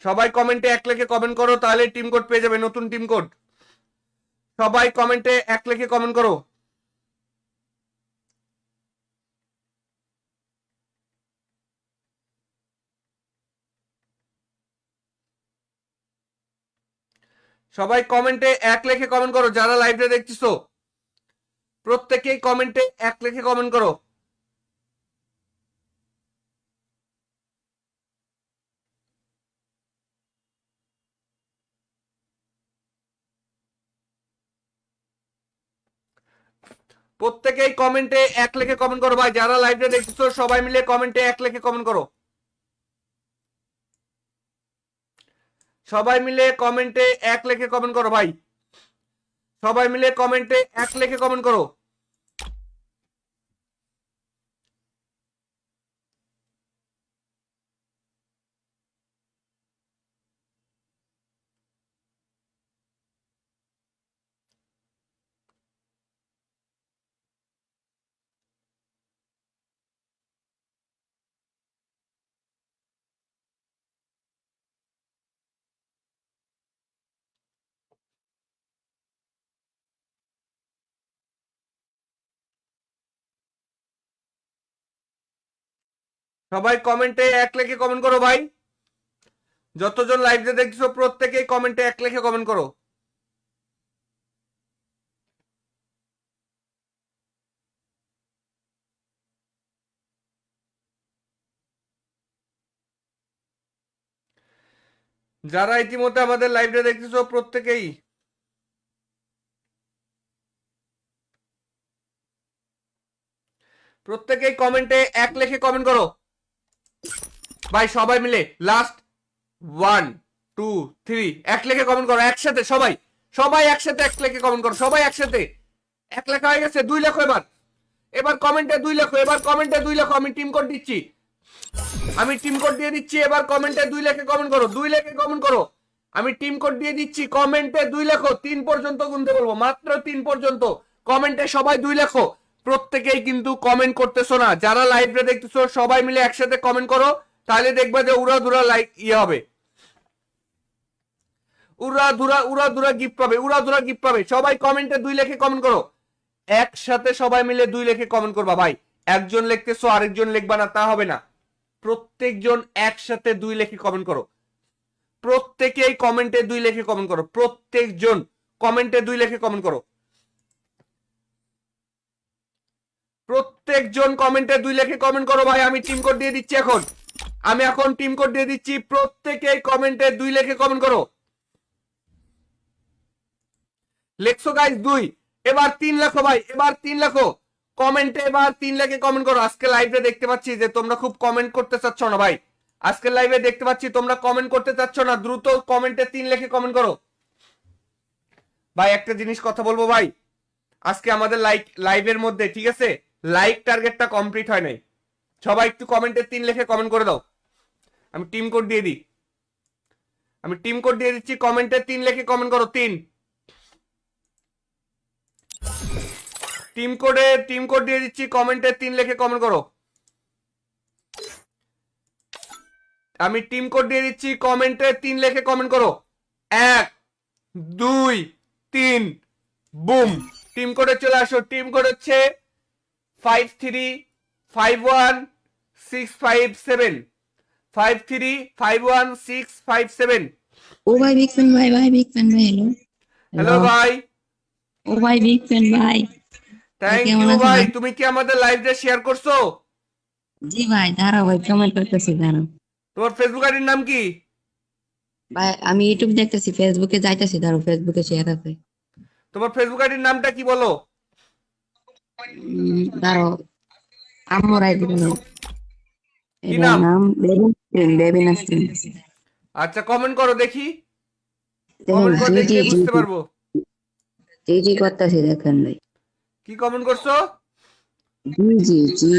S1: সবাই কমেন্টে 1 লিখে কমেন্ট করো, তাহলে টিম কোড পেয়ে যাবে, নতুন টিম কোড। সবাই কমেন্টে 1 লিখে কমেন্ট করো। সবাই কমেন্টে 1 লিখে কমেন্ট করো, যারা লাইভটা দেখতেছো প্রত্যেকেই কমেন্টে 1 লিখে কমেন্ট করো। প্রত্যেকেই কমেন্টে 1 লিখে কমেন্ট করো ভাই, যারা লাইভটা দেখতেছো সবাই মিলে কমেন্টে 1 লিখে কমেন্ট করো। সবাই মিলে কমেন্টে 1 লিখে কমেন্ট করো ভাই, সবাই মিলে কমেন্টে 1 লিখে কমেন্ট করো। সবাই কমেন্টে এক লেখে কমেন্ট করো ভাই। যতজন লাইভে দেখছো প্রত্যেকেই কমেন্টে এক লেখে কমেন্ট করো। যারা ইতিমধ্যে আমাদের লাইভে দেখতেছো প্রত্যেকেই কমেন্টে এক লেখে কমেন্ট করো ভাই, সবাই মিলে লাস্ট 1 2 3 এক লেখে কমেন্ট করো একসাথে। সবাই সবাই একসাথে এক লেখে কমেন্ট করো, সবাই একসাথে। এক লেখা হয়ে গেছে, 2 লেখো এবার। এবার কমেন্টে 2 লেখো, এবার কমেন্টে 2 লেখো। আমি টিম কোড দিচ্ছি, আমি টিম কোড দিয়ে দিচ্ছি। এবার কমেন্টে 2 লেখে কমেন্ট করো, 2 লেখে কমেন্ট করো। আমি টিম কোড দিয়ে দিচ্ছি, কমেন্টে 2 লেখো। 3 পর্যন্ত গুনতে বলবো, মাত্র 3 পর্যন্ত। কমেন্টে সবাই 2 লেখো। প্রত্যেকেই কিন্তু কমেন্ট করতেছো না। যারা লাইভে দেখতেছো সবাই মিলে একসাথে কমেন্ট করো, তাহলে দেখবে যে উড়াধুরা লাইক হবে, উড়াধুরা গিফট পাবে, উড়াধুরা গিফট পাবে। সবাই কমেন্টে 2 লেখে কমেন্ট করো একসাথে। সবাই মিলে 2 লেখে কমেন্ট করবা ভাই। একজন লিখতেছো আরেকজন লিখবা না, তা হবে না। প্রত্যেকজন একসাথে 2 লেখে কমেন্ট করো। প্রত্যেকেই কমেন্টে 2 লেখে কমেন্ট করো। প্রত্যেকজন কমেন্টে 2 লেখে কমেন্ট করো। প্রত্যেকজন কমেন্টে 2 লেখে কমেন্ট করো ভাই। আমি টিম কোড দিয়ে দিচ্ছি এখন, আমি এখন টিম কোড দিয়ে দিচ্ছি। প্রত্যেকেই কমেন্টে 2 লেখে কমেন্ট করো। লেখছো গাইস 2, এবার 3 লেখো ভাই, এবার 3 লেখো কমেন্টে। এবার 3 লেখে কমেন্ট করো। আজকে লাইভে দেখতে পাচ্ছি যে তোমরা খুব কমেন্ট করতে চাচ্ছ না ভাই। আজকে লাইভে দেখতে পাচ্ছি তোমরা কমেন্ট করতে চাচ্ছ না। দ্রুত কমেন্টে 3 লেখে কমেন্ট করো ভাই। একটা জিনিস কথা বলবো ভাই, আজকে আমাদের লাইভের মধ্যে, ঠিক আছে, লাইক টার্গেটটা কমপ্লিট হয় নাই। সবাই একটু কমেন্টে 3 লেখে কমেন্ট করে দাও। আমি টিম কোড দিয়ে দিই, আমি টিম কোড দিয়ে দিচ্ছি। কমেন্টে 3 লেখে কমেন্ট করো। 3 টিম কোড দিয়ে দিচ্ছি। কমেন্টে 3 লেখে কমেন্ট করো। আমি টিম কোড দিয়ে দিচ্ছি। কমেন্টে 3 লেখে কমেন্ট করো। 1 2 3 বুম। টিম কোডে চলে আসো। টিম কোড হচ্ছে 53516557 53516557।
S2: ও ভাই বিগ ফ্যান ভাই, ভাই বিগ ফ্যান ভাই। Hello
S1: hello
S2: hello.
S1: ভাই,
S2: ও ভাই বিগ ফ্যান ভাই। ভাই
S1: থ্যাংক
S2: কেমন
S1: ইউ
S2: আছেন
S1: ভাই।
S2: ভাই?
S1: তুমি কি আমাদের লাইভটা শেয়ার করছো?
S2: জি ভাই, দাঁড়াও ভাই, কমেন্ট করতেছি, দাঁড়াও।
S1: তোমার ফেসবুক আইডির নাম কি?
S2: ভাই আমি ইউটিউব দেখতেছি, ফেসবুকে যাইতেছি, দাঁড়াও, ফেসবুকে শেয়ার আছে।
S1: তোমার ফেসবুক আইডির নামটা কি বলো?
S2: দাঁড়াও, আম্মুর আইডি বলো।
S1: কি
S2: এটার
S1: নাম?
S2: নাম বেবি নাসরিন, বেবি নাসরিন।
S1: আচ্ছা কমেন্ট করো দেখি,
S2: দেখেন,
S1: কমেন্ট করে
S2: জি জি
S1: দেখলে
S2: জি
S1: বুঝতে পারবো।
S2: জি জি করতেছি, দেখেন ভাই।
S1: কি কমেন্ট করছো?
S2: জি জি জি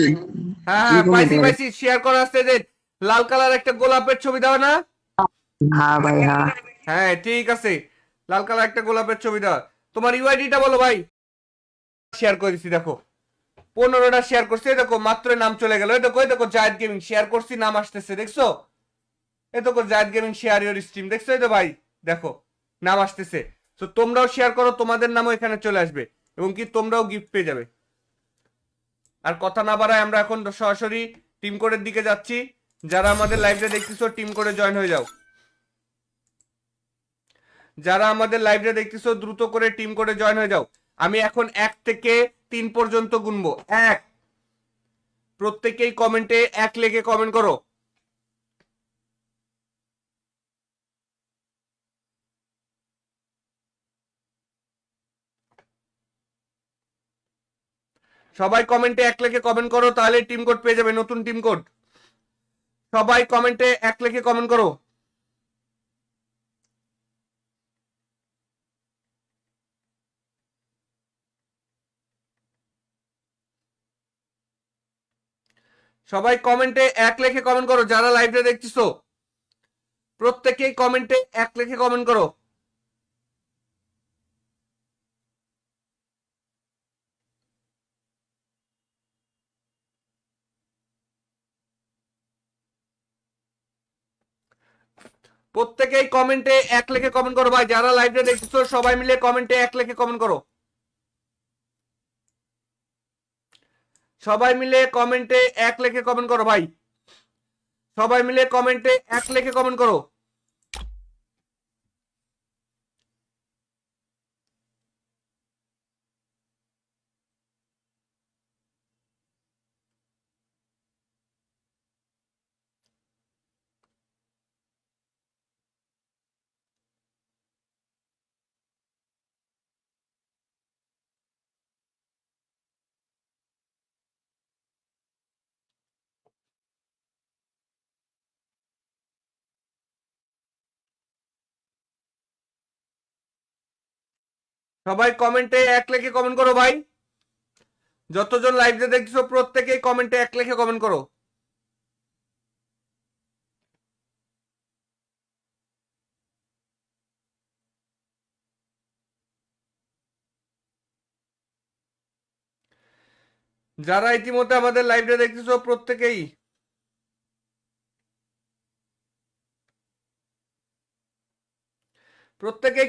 S1: হ্যাঁ
S2: জি
S1: হ্যাঁ,
S2: কমেন্ট
S1: পাইছি
S2: করে।
S1: পাইছি। শেয়ার করা আসছে যে লাল কালার একটা গোলাপের ছবি দাও না?
S2: হ্যাঁ ভাই, হ্যাঁ।
S1: হ্যাঁ ঠিক আছে, লাল কালার একটা গোলাপের ছবি দাও। তোমার ইউআইডিটা বলো ভাই। শেয়ার করে দিছি দেখো, 15টা শেয়ার করছি। এই দেখো মাত্র নাম চলে গেল। এই দেখো, এই দেখো জায়েদ গেমিং শেয়ার করছি, নাম আসতেছে দেখছো? এই দেখো জায়েদ গেমিং শেয়ার ইওর স্ট্রিম, দেখছো? এই তো ভাই দেখো নাম আসতেছে। তো তোমরাও শেয়ার করো, তোমাদের নামও এখানে চলে আসবে এবং কি তোমরাও গিফট পেয়ে যাবে। আর কথা না বাড়ায় আমরা এখন সরাসরি টিম কোডের দিকে যাচ্ছি। যারা আমাদের লাইভটা দেখতেছো টিম কোডে জয়েন হয়ে যাও। যারা আমাদের লাইভটা দেখতেছো দ্রুত করে টিম কোডে জয়েন হয়ে যাও। আমি এখন 1 থেকে 3 পর্যন্ত গুনবো। 1, প্রত্যেকেই কমেন্টে 1 লেখে কমেন্ট করো। সবাই কমেন্টে 1 লেখে কমেন্ট করো, তাহলে টিম কোড পেয়ে যাবে, নতুন টিম কোড। সবাই কমেন্টে 1 লেখে কমেন্ট করো। সবাই কমেন্টে 1 লেখে কমেন্ট করো। যারা লাইভটা দেখতেছো প্রত্যেকেই কমেন্টে 1 লেখে কমেন্ট করো। প্রত্যেকেই কমেন্টে 1 লেখে কমেন্ট করো ভাই। যারা লাইভটা দেখতেছো সবাই মিলে কমেন্টে 1 লেখে কমেন্ট করো। সবাই মিলে কমেন্টে 1 লেখে কমেন্ট করো ভাই। সবাই মিলে কমেন্টে এক লেখে কমেন্ট করো। সবাই কমেন্টে এক লেখে কমেন্ট করো ভাই। যতজন লাইভে দেখছো প্রত্যেকেই কমেন্টে এক লেখে কমেন্ট করো। যারা ইতিমধ্যে আমাদের লাইভে দেখতেছো প্রত্যেকেই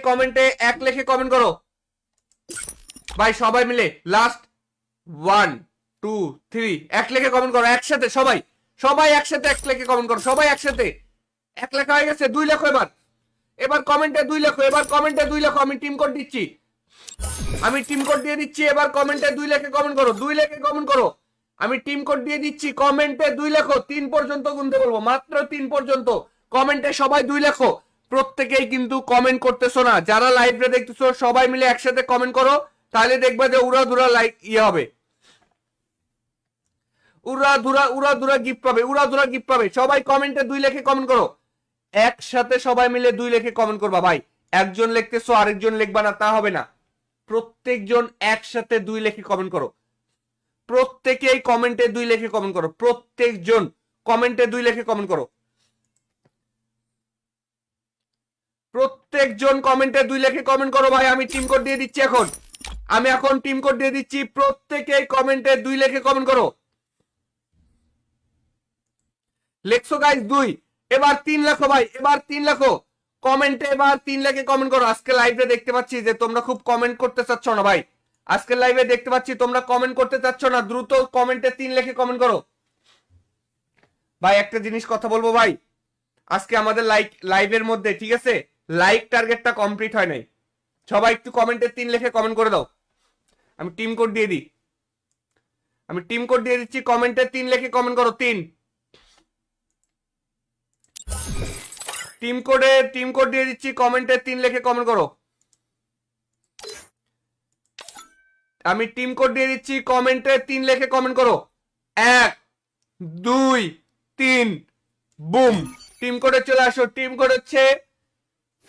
S1: কমেন্টে এক লেখে কমেন্ট করো ভাই। সবাই মিলে লাস্ট 1 2 3 এক লেখে কমেন্ট করো একসাথে। সবাই সবাই একসাথে এক লেখে কমেন্ট করো। সবাই একসাথে এক লেখা হয়ে গেছে। 2 লেখো এবার। এবার কমেন্টে 2 লেখো। এবার কমেন্টে 2 লেখো। আমি টিম কোড দিচ্ছি। আমি টিম কোড দিয়ে দিচ্ছি। এবার কমেন্টে 2 লেখে কমেন্ট করো। 2 লেখে কমেন্ট করো। আমি টিম কোড দিয়ে দিচ্ছি। কমেন্টে 2 লেখো। 3 পর্যন্ত গুনতে বলবো। মাত্র 3 পর্যন্ত কমেন্টে সবাই 2 লেখো। প্রত্যেকেই কিন্তু কমেন্ট করতেছো না। যারা লাইভে দেখতেছো সবাই মিলে একসাথে কমেন্ট করো। তাহলে দেখবা যে উড়াধুরা লাইক হবে। উড়াধুরা গিফট পাবে। উড়াধুরা গিফট পাবে। সবাই কমেন্টে 2 লেখে কমেন্ট করো। একসাথে সবাই মিলে 2 লেখে কমেন্ট করবা ভাই। একজন লিখতেছো আরেকজন লিখবা না তা হবে না। প্রত্যেকজন একসাথে 2 লেখে কমেন্ট করো। প্রত্যেকেই কমেন্টে 2 লেখে কমেন্ট করো। প্রত্যেকজন কমেন্টে 2 লেখে কমেন্ট করো। প্রত্যেকজন কমেন্টে 2 লেখে কমেন্ট করো ভাই। আমি টিম কোড দিয়ে দিচ্ছি এখন। আমি এখন টিম কোড দিয়ে দিচ্ছি। প্রত্যেকেই কমেন্টে 2 লেখে কমেন্ট করো। লেখছো গাইস 2। এবার 3 লেখো ভাই। এবার 3 লেখো কমেন্টে। এবার 3 লেখে কমেন্ট করো। আজকে লাইভে দেখতে পাচ্ছি যে তোমরা খুব কমেন্ট করতে চাচ্ছ না ভাই। আজকে লাইভে দেখতে পাচ্ছি তোমরা কমেন্ট করতে চাচ্ছ না। দ্রুত কমেন্টে 3 লেখে কমেন্ট করো ভাই। একটা জিনিস কথা বলবো ভাই। আজকে আমাদের লাইভের মধ্যে ঠিক আছে লাইক টার্গেটটা কমপ্লিট হয় নাই। সবাই একটু কমেন্টে 3 লেখে কমেন্ট করে দাও। আমি টিম কোড দিয়ে দিই। আমি টিম কোড দিয়ে দিচ্ছি। কমেন্টে 3 লেখে কমেন্ট করো। 3 টিম কোড দিয়ে দিচ্ছি। কমেন্টে 3 লেখে কমেন্ট করো। আমি টিম কোড দিয়ে দিচ্ছি। কমেন্টে 3 লেখে কমেন্ট করো। 1 2 3 বুম। টিম কোডে চলে আসো। টিম কোড হচ্ছে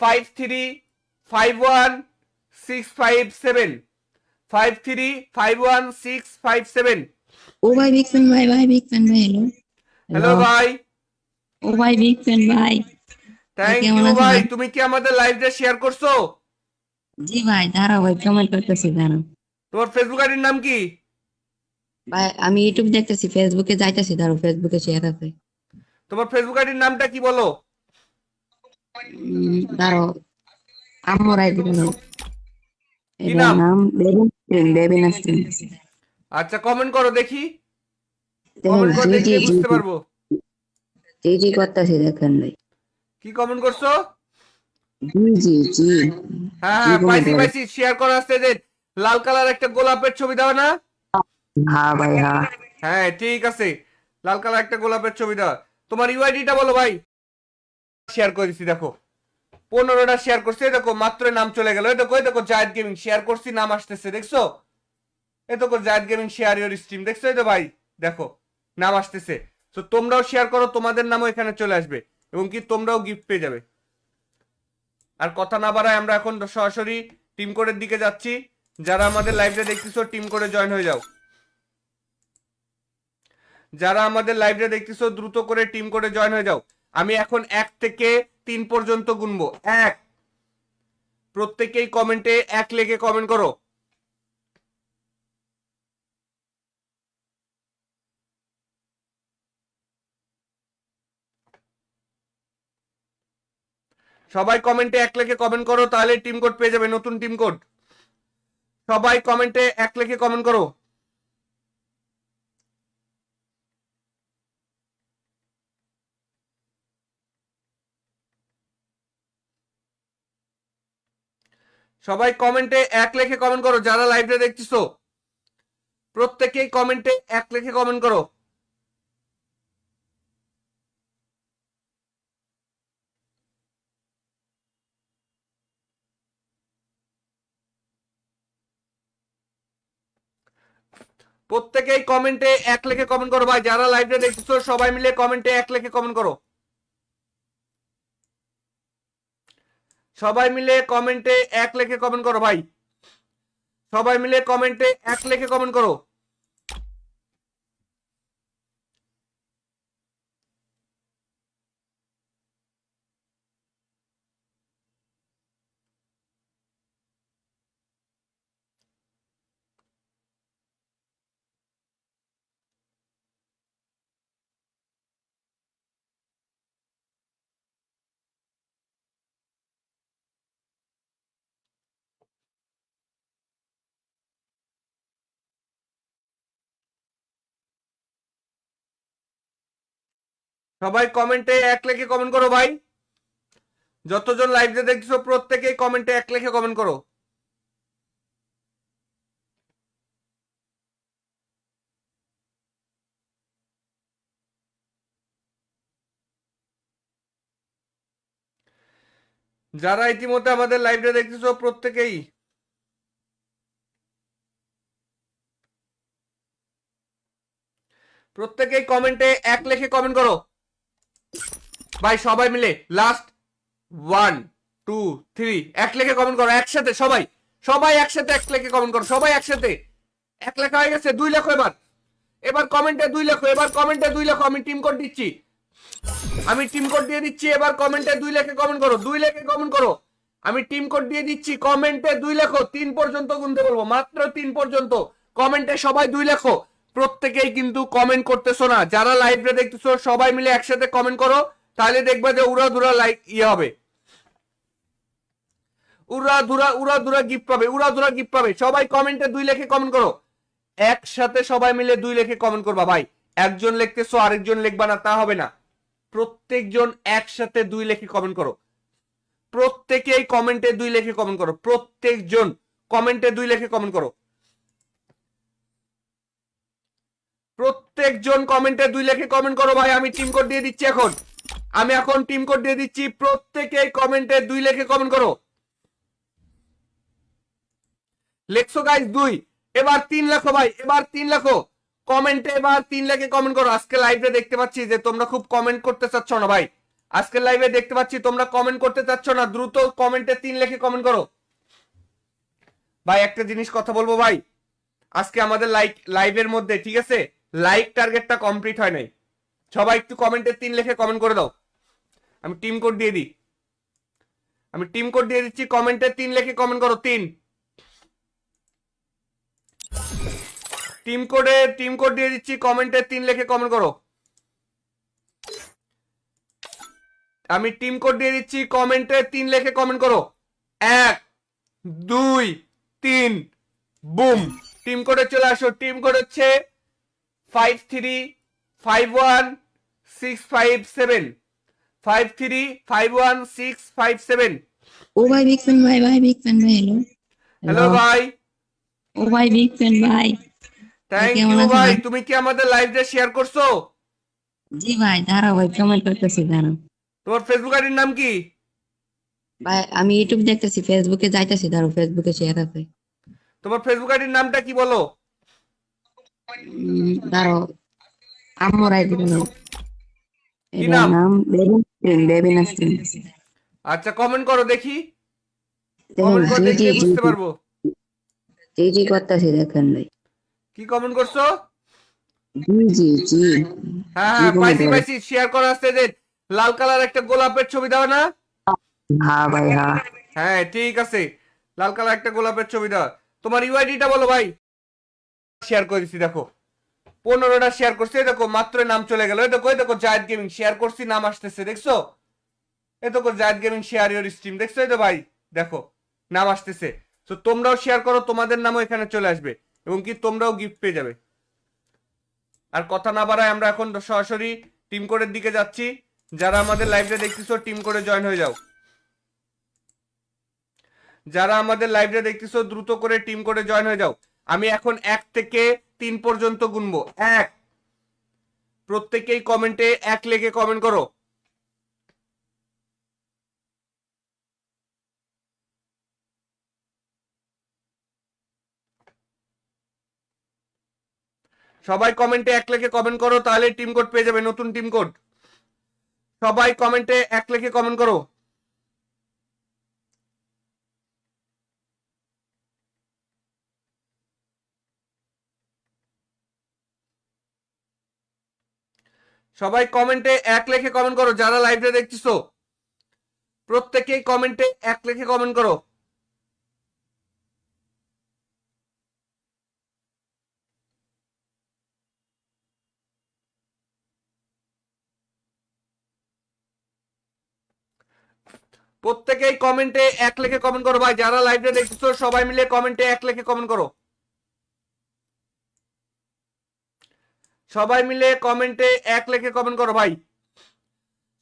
S1: 53516557 53516557।
S2: ও ভাই বিগ ফ্যান ভাই, ভাই বিগ ফ্যান ভাই। Hello
S1: hello
S2: hello.
S1: ভাই।
S2: ও ভাই বিগ ফ্যান ভাই। ভাই
S1: থ্যাংক
S2: কেমন
S1: ইউ
S2: আছো
S1: ভাই।
S2: ভাই?
S1: তুমি কি আমাদের লাইভটা শেয়ার করছো?
S2: জি ভাই, দাঁড়াও ভাই, কমেন্ট করতেছি, দাঁড়াও।
S1: তোমার ফেসবুক আইডির নাম কি?
S2: ভাই আমি ইউটিউব দেখতেছি, ফেসবুকে যাইতেছি, দাঁড়াও, ফেসবুকে শেয়ার আছে।
S1: তোমার ফেসবুক আইডির নামটা কি বলো?
S2: দাঁড়াও, আম্মুর আইডি দাঁড়াও।
S1: কি
S2: এটার
S1: নাম?
S2: নাম বেবি নাসরিন, বেবি নাসরিন।
S1: আচ্ছা কমেন্ট করো দেখি।
S2: দেখেন,
S1: কমেন্ট করে
S2: জি জি
S1: দেখলে
S2: জি
S1: বুঝতে পারবো।
S2: জি জি করতেছি, দেখেন ভাই।
S1: কি কমেন্ট করছো?
S2: জি জি জি
S1: হ্যাঁ
S2: জি
S1: হ্যাঁ
S2: কমেন্ট
S1: পাইছি
S2: করে।
S1: পাইছি। শেয়ার করা আসছে যে লাল কালার একটা গোলাপের ছবি দাও না?
S2: হ্যাঁ ভাই, হ্যাঁ।
S1: হ্যাঁ ঠিক আছে। লাল কালার একটা গোলাপের ছবি দাও। তোমার ইউআইডিটা বলো ভাই। শেয়ার করে দিচ্ছি দেখো। 15টা শেয়ার করছি। দেখো মাত্র নাম চলে গেল। এই দেখো এই দেখো জায়েদ গেমিং শেয়ার করছি নাম আসতেছে দেখছো? এই দেখো জায়েদ গেমিং শেয়ার ইওর স্ট্রিম দেখছো? এই তো ভাই দেখো নাম আসতেছে। তো তোমরাও শেয়ার করো। তোমাদের নামও এখানে চলে আসবে এবং কি তোমরাও গিফট পেয়ে যাবে। আর কথা না বাড়ায় আমরা এখন সরাসরি টিম কোডের দিকে যাচ্ছি। যারা আমাদের লাইভটা দেখতেছো টিম কোডে জয়েন হয়ে যাও। যারা আমাদের লাইভটা দেখতেছো দ্রুত করে টিম কোডে জয়েন হয়ে যাও। আমি এখন 1 থেকে 3 পর্যন্ত গুনবো। 1। প্রত্যেকেই কমেন্টে 1 লেখে কমেন্ট করো। সবাই কমেন্টে 1 লেখে কমেন্ট করো তাহলে টিম কোড পেয়ে যাবে। নতুন টিম কোড। সবাই কমেন্টে 1 লেখে কমেন্ট করো। সবাই কমেন্টে এক লেখে কমেন্ট করো, যারা লাইভটা দেখতেছো প্রত্যেকেই কমেন্টে এক লেখে কমেন্ট করো। প্রত্যেকেই কমেন্টে এক লেখে কমেন্ট করো ভাই, যারা লাইভটা দেখতেছো সবাই মিলে কমেন্টে এক লেখে কমেন্ট করো। সবাই মিলে কমেন্টে এক লেখে কমেন্ট করো ভাই, সবাই মিলে কমেন্টে এক লেখে কমেন্ট করো। সবাই কমেন্টে এক লেখে কমেন্ট করো ভাই, যতজন লাইভে দেখছো প্রত্যেকেই কমেন্টে এক লেখে কমেন্ট করো। যারা ইতিমধ্যে আমাদের লাইভটা দেখতেছো প্রত্যেকেই কমেন্টে এক লেখে কমেন্ট করো ভাই, সবাই মিলে লাস্ট 1 2 3 এক লেখে কমেন্ট করো একসাথে, সবাই সবাই একসাথে এক লেখে কমেন্ট করো, সবাই একসাথে। এক লেখা হয়ে গেছে, 2 লেখো এবার, এবার কমেন্টে 2 লেখো, এবার কমেন্টে 2 লেখো। আমি টিম কোড দিচ্ছি, আমি টিম কোড দিয়ে দিচ্ছি, এবার কমেন্টে 2 লেখে কমেন্ট করো, 2 লেখে কমেন্ট করো। আমি টিম কোড দিয়ে দিচ্ছি, কমেন্টে 2 লেখো, 3 পর্যন্ত গুনতে বলবো, মাত্র 3 পর্যন্ত কমেন্টে সবাই 2 লেখো। প্রত্যেকেই কিন্তু কমেন্ট করতেছো না, যারা লাইভে দেখতেছো সবাই মিলে একসাথে কমেন্ট করো, তাহলে দেখবে যে উড়াধুরা লাইক ইয়ে হবে, উড়াধুরা গিফট পাবে, উড়াধুরা গিফট পাবে। সবাই কমেন্টে 2 লেখে কমেন্ট করো, একসাথে সবাই মিলে 2 লেখে কমেন্ট করবা ভাই। একজন লিখতেছো আরেকজন লিখবা না, তা হবে না। প্রত্যেকজন একসাথে 2 লেখে কমেন্ট করো, প্রত্যেকেই কমেন্টে 2 লেখে কমেন্ট করো, প্রত্যেকজন কমেন্টে 2 লেখে কমেন্ট করো, প্রত্যেকজন কমেন্টে 2 লেখে কমেন্ট করো ভাই। আমি টিম কোড দিয়ে দিচ্ছি এখন, আমি এখন টিম কোড দিয়ে দিচ্ছি, প্রত্যেকেই কমেন্টে 2 লেখে কমেন্ট করো। লেখছো গাইস 2, এবার 3 লেখো ভাই, এবার 3 লেখো কমেন্টে, এবার 3 লেখে কমেন্ট করো। আজকে লাইভে দেখতে পাচ্ছি যে তোমরা খুব কমেন্ট করতে চাচ্ছ না ভাই, আজকে লাইভে দেখতে পাচ্ছি তোমরা কমেন্ট করতে চাচ্ছ না, দ্রুত কমেন্টে 3 লেখে কমেন্ট করো ভাই। একটা জিনিস কথা বলবো ভাই, আজকে আমাদের লাইভের মধ্যে ঠিক আছে লাইক টার্গেটটা কমপ্লিট হয় নাই, সবাই একটু কমেন্টে 3 লেখে কমেন্ট করে দাও। আমি টিম কোড দিয়ে দিই, আমি টিম কোড দিয়ে দিচ্ছি, কমেন্টে 3 লেখে কমেন্ট করো, 3 টিম কোড দিয়ে দিচ্ছি, কমেন্টে 3 লেখে কমেন্ট করো। আমি টিম কোড দিয়ে দিচ্ছি, কমেন্টে 3 লেখে কমেন্ট করো, 1 2 3 বুম। টিম কোডে চলে আসো, টিম কোড হচ্ছে 5351657, 5351657।
S2: ও ভাই বিগ ফ্যান ভাই, ভাই বিগ ফ্যান ভাই, হ্যালো
S1: হ্যালো ভাই,
S2: ও ভাই বিগ ফ্যান ভাই,
S1: থ্যাংক
S2: কেমন
S1: ইউ
S2: আছো
S1: ভাই।
S2: ভাই?
S1: তুমি কি আমাদের লাইভটা শেয়ার করছো?
S2: জি ভাই, দাঁড়াও ভাই, কমেন্ট করতেছি, দাঁড়াও
S1: তোমার ফেসবুক আইডির নাম কি?
S2: ভাই। আমি ইউটিউব দেখতেছি, ফেসবুকে যাইতেছি, দাঁড়াও, ফেসবুকে শেয়ার আছে।
S1: তোমার ফেসবুক আইডির নামটা কি বলো?
S2: দাঁড়াও, আম্মুর আইডি নাম,
S1: কি
S2: এটার
S1: নাম?
S2: নাম বেবি নাস্রিন।
S1: আচ্ছা কমেন্ট করো দেখি,
S2: দেখেন,
S1: কমেন্ট করো
S2: জি জি
S1: দেখলে
S2: জি
S1: বুঝতে পারবো।
S2: জি জি করতেছি, দেখেন ভাই,
S1: কি কমেন্ট করছো?
S2: জি জি জি
S1: হ্যাঁ
S2: জি
S1: হ্যাঁ
S2: কমেন্ট
S1: পাইছি
S2: করে।
S1: পাইছি, শেয়ার করা আসছে যে লাল কালার একটা গোলাপের ছবি দাও না?
S2: হ্যাঁ ভাই, হ্যাঁ
S1: হ্যাঁ ঠিক আছে, লাল কালার একটা গোলাপের ছবি দাও। তোমার ইউআইডিটা বলো ভাই। শেয়ার করে দিছি দেখো, 15টা শেয়ার করছি, এই দেখো মাত্র নাম চলে গেল, এই দেখো, এই দেখো জায়েদ গেমিং শেয়ার করছি, নাম আসতেছে দেখছো, এই দেখো জায়েদ গেমিং শেয়ার ইওর স্ট্রিম, দেখছো এই তো ভাই, দেখো নাম আসতেছে। তো তোমরাও শেয়ার করো, তোমাদের নামও এখানে চলে আসবে এবং কি তোমরাও গিফট পেয়ে যাবে। আর কথা না বাড়ায় আমরা এখন সরাসরি টিম কোডের দিকে যাচ্ছি। যারা আমাদের লাইভটা দেখতেছো টিম কোডে জয়েন হয়ে যাও, যারা আমাদের লাইভটা দেখতেছো দ্রুত করে টিম করে জয়েন হয়ে যাও। আমি এখন 1 থেকে 3 পর্যন্ত গুনবো। 1, প্রত্যেকেই কমেন্টে 1 লিখে কমেন্ট করো। সবাই কমেন্টে 1 লিখে কমেন্ট করো, তাহলে টিম কোড পেয়ে যাবে, নতুন টিম কোড। সবাই কমেন্টে 1 লিখে কমেন্ট করো। সবাই কমেন্টে 1 লিখে কমেন্ট করো, যারা লাইভটা দেখতেছো প্রত্যেকেই কমেন্টে 1 লিখে কমেন্ট করো। প্রত্যেকেই কমেন্টে 1 লিখে কমেন্ট করো ভাই, যারা লাইভটা দেখতেছো সবাই মিলে কমেন্টে 1 লিখে কমেন্ট করো। সবাই মিলে কমেন্টে 1 লিখে কমেন্ট করো ভাই,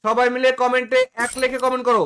S1: সবাই মিলে কমেন্টে 1 লিখে কমেন্ট করো।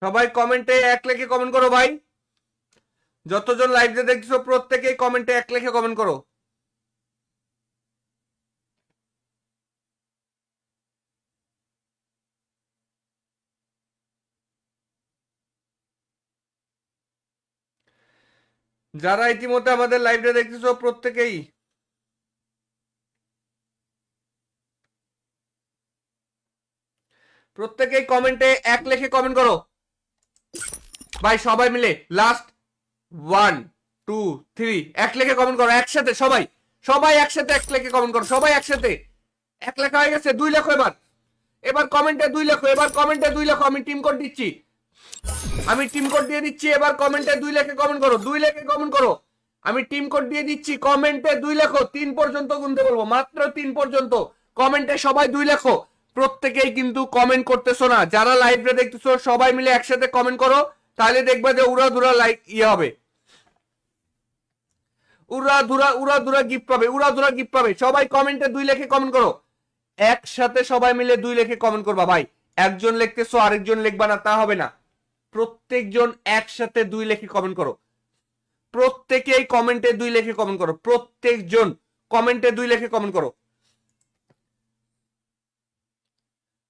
S1: সবাই কমেন্টে 1 লিখে কমেন্ট করো ভাই, যতজন লাইভে দেখছো প্রত্যেকেই কমেন্টে 1 লিখে কমেন্ট করো। যারা ইতিমধ্যে আমাদের লাইভটা দেখতেছো প্রত্যেকেই কমেন্টে 1 লিখে কমেন্ট করো ভাই, সবাই মিলে লাস্ট 1, 2, 3 1 লিখে কমেন্ট করো একসাথে। সবাই সবাই একসাথে 1 লিখে কমেন্ট করো, সবাই একসাথে। 1 লেখা হয়ে গেছে, 2 লেখো এবার। এবার কমেন্টে 2 লেখো, এবার কমেন্টে 2 লেখো। আমি টিম কোড দিচ্ছি, আমি টিম কোড দিয়ে দিচ্ছি। এবার কমেন্টে 2 লিখে কমেন্ট করো, 2 লিখে কমেন্ট করো। আমি টিম কোড দিয়ে দিচ্ছি, কমেন্টে 2 লেখো। 3 পর্যন্ত গুনতে বলবো, মাত্র 3 পর্যন্ত। কমেন্টে সবাই 2 লেখো। প্রত্যেকেই কিন্তু কমেন্ট করতেছো না, যারা লাইভে দেখতেছো সবাই মিলে একসাথে কমেন্ট করো, তাহলে দেখবা যে উড়াধুরা লাইক হবে, উড়াধুরা গিফট পাবে, উড়াধুরা গিফট পাবে। সবাই কমেন্টে 2 লিখে কমেন্ট করো, একসাথে সবাই মিলে 2 লিখে কমেন্ট করবা ভাই। একজন লিখতেছো আরেকজন লিখবা না, তা হবে না। প্রত্যেকজন একসাথে 2 লিখে কমেন্ট করো। প্রত্যেকেই কমেন্টে 2 লিখে কমেন্ট করো, প্রত্যেকজন কমেন্টে 2 লিখে কমেন্ট করো।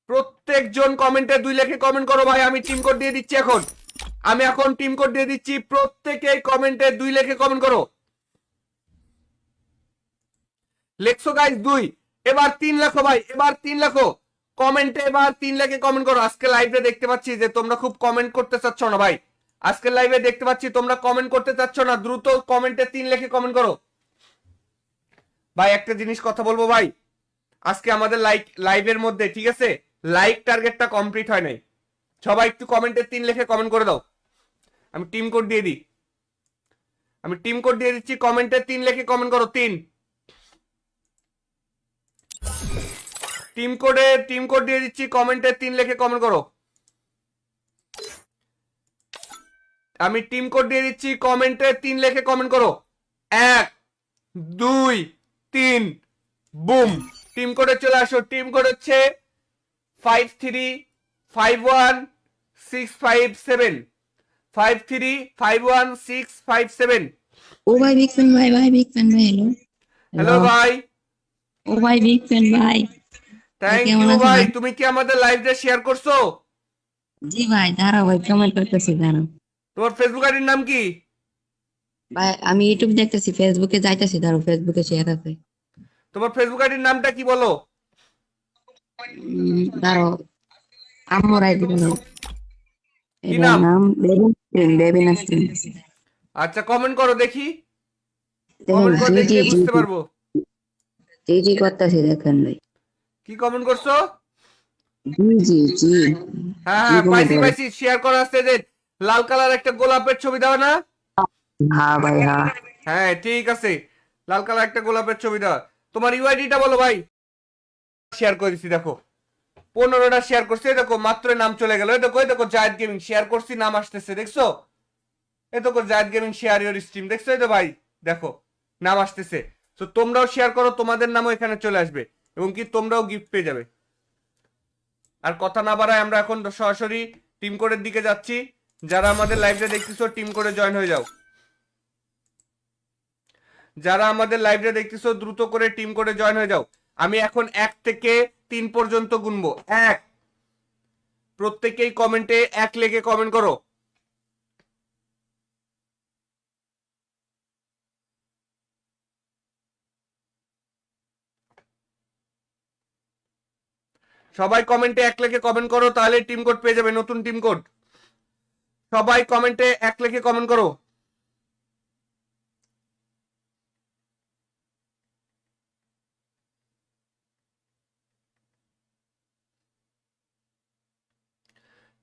S1: প্রত্যেকজন কমেন্টে 2 লিখে কমেন্ট করো ভাই। আমি টিম কোড দিয়ে দিচ্ছি এখন, আমি এখন টিম কোড দিয়ে দিচ্ছি। প্রত্যেকেই কমেন্টে 2 লিখে কমেন্ট করো। লেখছো গাইস 2, এবার 3 লেখো ভাই, এবার 3 লেখো কমেন্টে, এবার 3 লিখে কমেন্ট করো। আজকে লাইভে দেখতে পাচ্ছি যে তোমরা খুব কমেন্ট করতে চাচ্ছ না ভাই, আজকে লাইভে দেখতে পাচ্ছি তোমরা কমেন্ট করতে চাচ্ছ না। দ্রুত কমেন্টে 3 লিখে কমেন্ট করো ভাই। একটা জিনিস কথা বলবো ভাই, আজকে আমাদের লাইভের মধ্যে, ঠিক আছে, লাইক টার্গেটটা কমপ্লিট হয় নাই। সবাই একটু কমেন্টে 3 লিখে কমেন্ট করে দাও। আমি টিম কোড দিয়ে দিই, আমি টিম কোড দিয়ে দিচ্ছি। কমেন্টে 3 লিখে কমেন্ট করো। 3 টিম কোড দিয়ে দিচ্ছি। কমেন্টে 3 লিখে কমেন্ট করো। আমি টিম কোড দিয়ে দিচ্ছি, কমেন্টে 3 লিখে কমেন্ট করো। 1, 2, 3 বুম। টিম কোডে চলে আসো। টিম কোড হচ্ছে 53516557, 53516557।
S2: ও ভাই বিগ ফ্যান ভাই, ভাই বিগ ফ্যান ভাই। হ্যালো
S1: হ্যালো ভাই,
S2: ও ভাই বিগ ফ্যান ভাই।
S1: থ্যাংক
S2: কেমন
S1: ইউ
S2: আছো
S1: ভাই।
S2: ভাই?
S1: তুমি কি আমাদের লাইভটা শেয়ার করছো?
S2: জি ভাই, দাঁড়াও ভাই, কমেন্ট করতেছি, দাঁড়াও
S1: তোমার ফেসবুক আইডির নাম কি?
S2: ভাই। আমি ইউটিউব দেখতেছি, ফেসবুকে যাইতেছি, দাঁড়াও, ফেসবুকে শেয়ার আছে।
S1: তোমার ফেসবুক আইডির নামটা কি বলো?
S2: দাঁড়াও, আম্মুর আইডি দাঁড়াও।
S1: কি
S2: এটার
S1: নাম?
S2: নাম বেবি নাস্তিন।
S1: আচ্ছা, কমেন্ট করো দেখি,
S2: দেখেন,
S1: কমেন্ট করে
S2: জি জি
S1: দেখলে
S2: জি
S1: বুঝতে পারবো।
S2: জি জি করতেছি, দেখেন ভাই।
S1: কি কমেন্ট করছো?
S2: জি জি জি
S1: হ্যাঁ
S2: জি
S1: হ্যাঁ,
S2: কমেন্ট
S1: পাইছি
S2: করে।
S1: পাইছি, শেয়ার করা আসছে যে লাল কালার একটা গোলাপের ছবি দাও না।
S2: হ্যাঁ ভাই হ্যাঁ।
S1: হ্যাঁ ঠিক আছে, লাল কালার একটা গোলাপের ছবি দাও। তোমার ইউআইডিটা বলো ভাই। শেয়ার করে দিছি দেখো, 15টা শেয়ার করছি, এই দেখো মাত্র নাম চলে গেল, এই দেখো জায়েদ গেমিং শেয়ার করছি, নাম আসতেছে দেখছো, এই দেখো জায়েদ গেমিং শেয়ার ইওর স্ট্রিম, দেখছো এই তো ভাই, দেখো নাম আসতেছে। তো তোমরাও শেয়ার করো, তোমাদের নামও এখানে চলে আসবে এবং কি তোমরাও গিফট পেয়ে যাবে। আর কথা না বাড়ায় আমরা এখন সরাসরি টিম কোডের দিকে যাচ্ছি। যারা আমাদের লাইভটা দেখতেছো টিম কোডে জয়েন হয়ে যাও। যারা আমাদের লাইভটা দেখতেছো দ্রুত করে টিম কোডে জয়েন হয়ে যাও। আমি এখন 1 থেকে 3 পর্যন্ত গুনবো। 1, প্রত্যেকেই কমেন্টে 1 লিখে কমেন্ট করো। সবাই কমেন্টে 1 লিখে কমেন্ট করো, তাহলে টিম কোড পেয়ে যাবে, নতুন টিম কোড। সবাই কমেন্টে 1 লিখে কমেন্ট করো।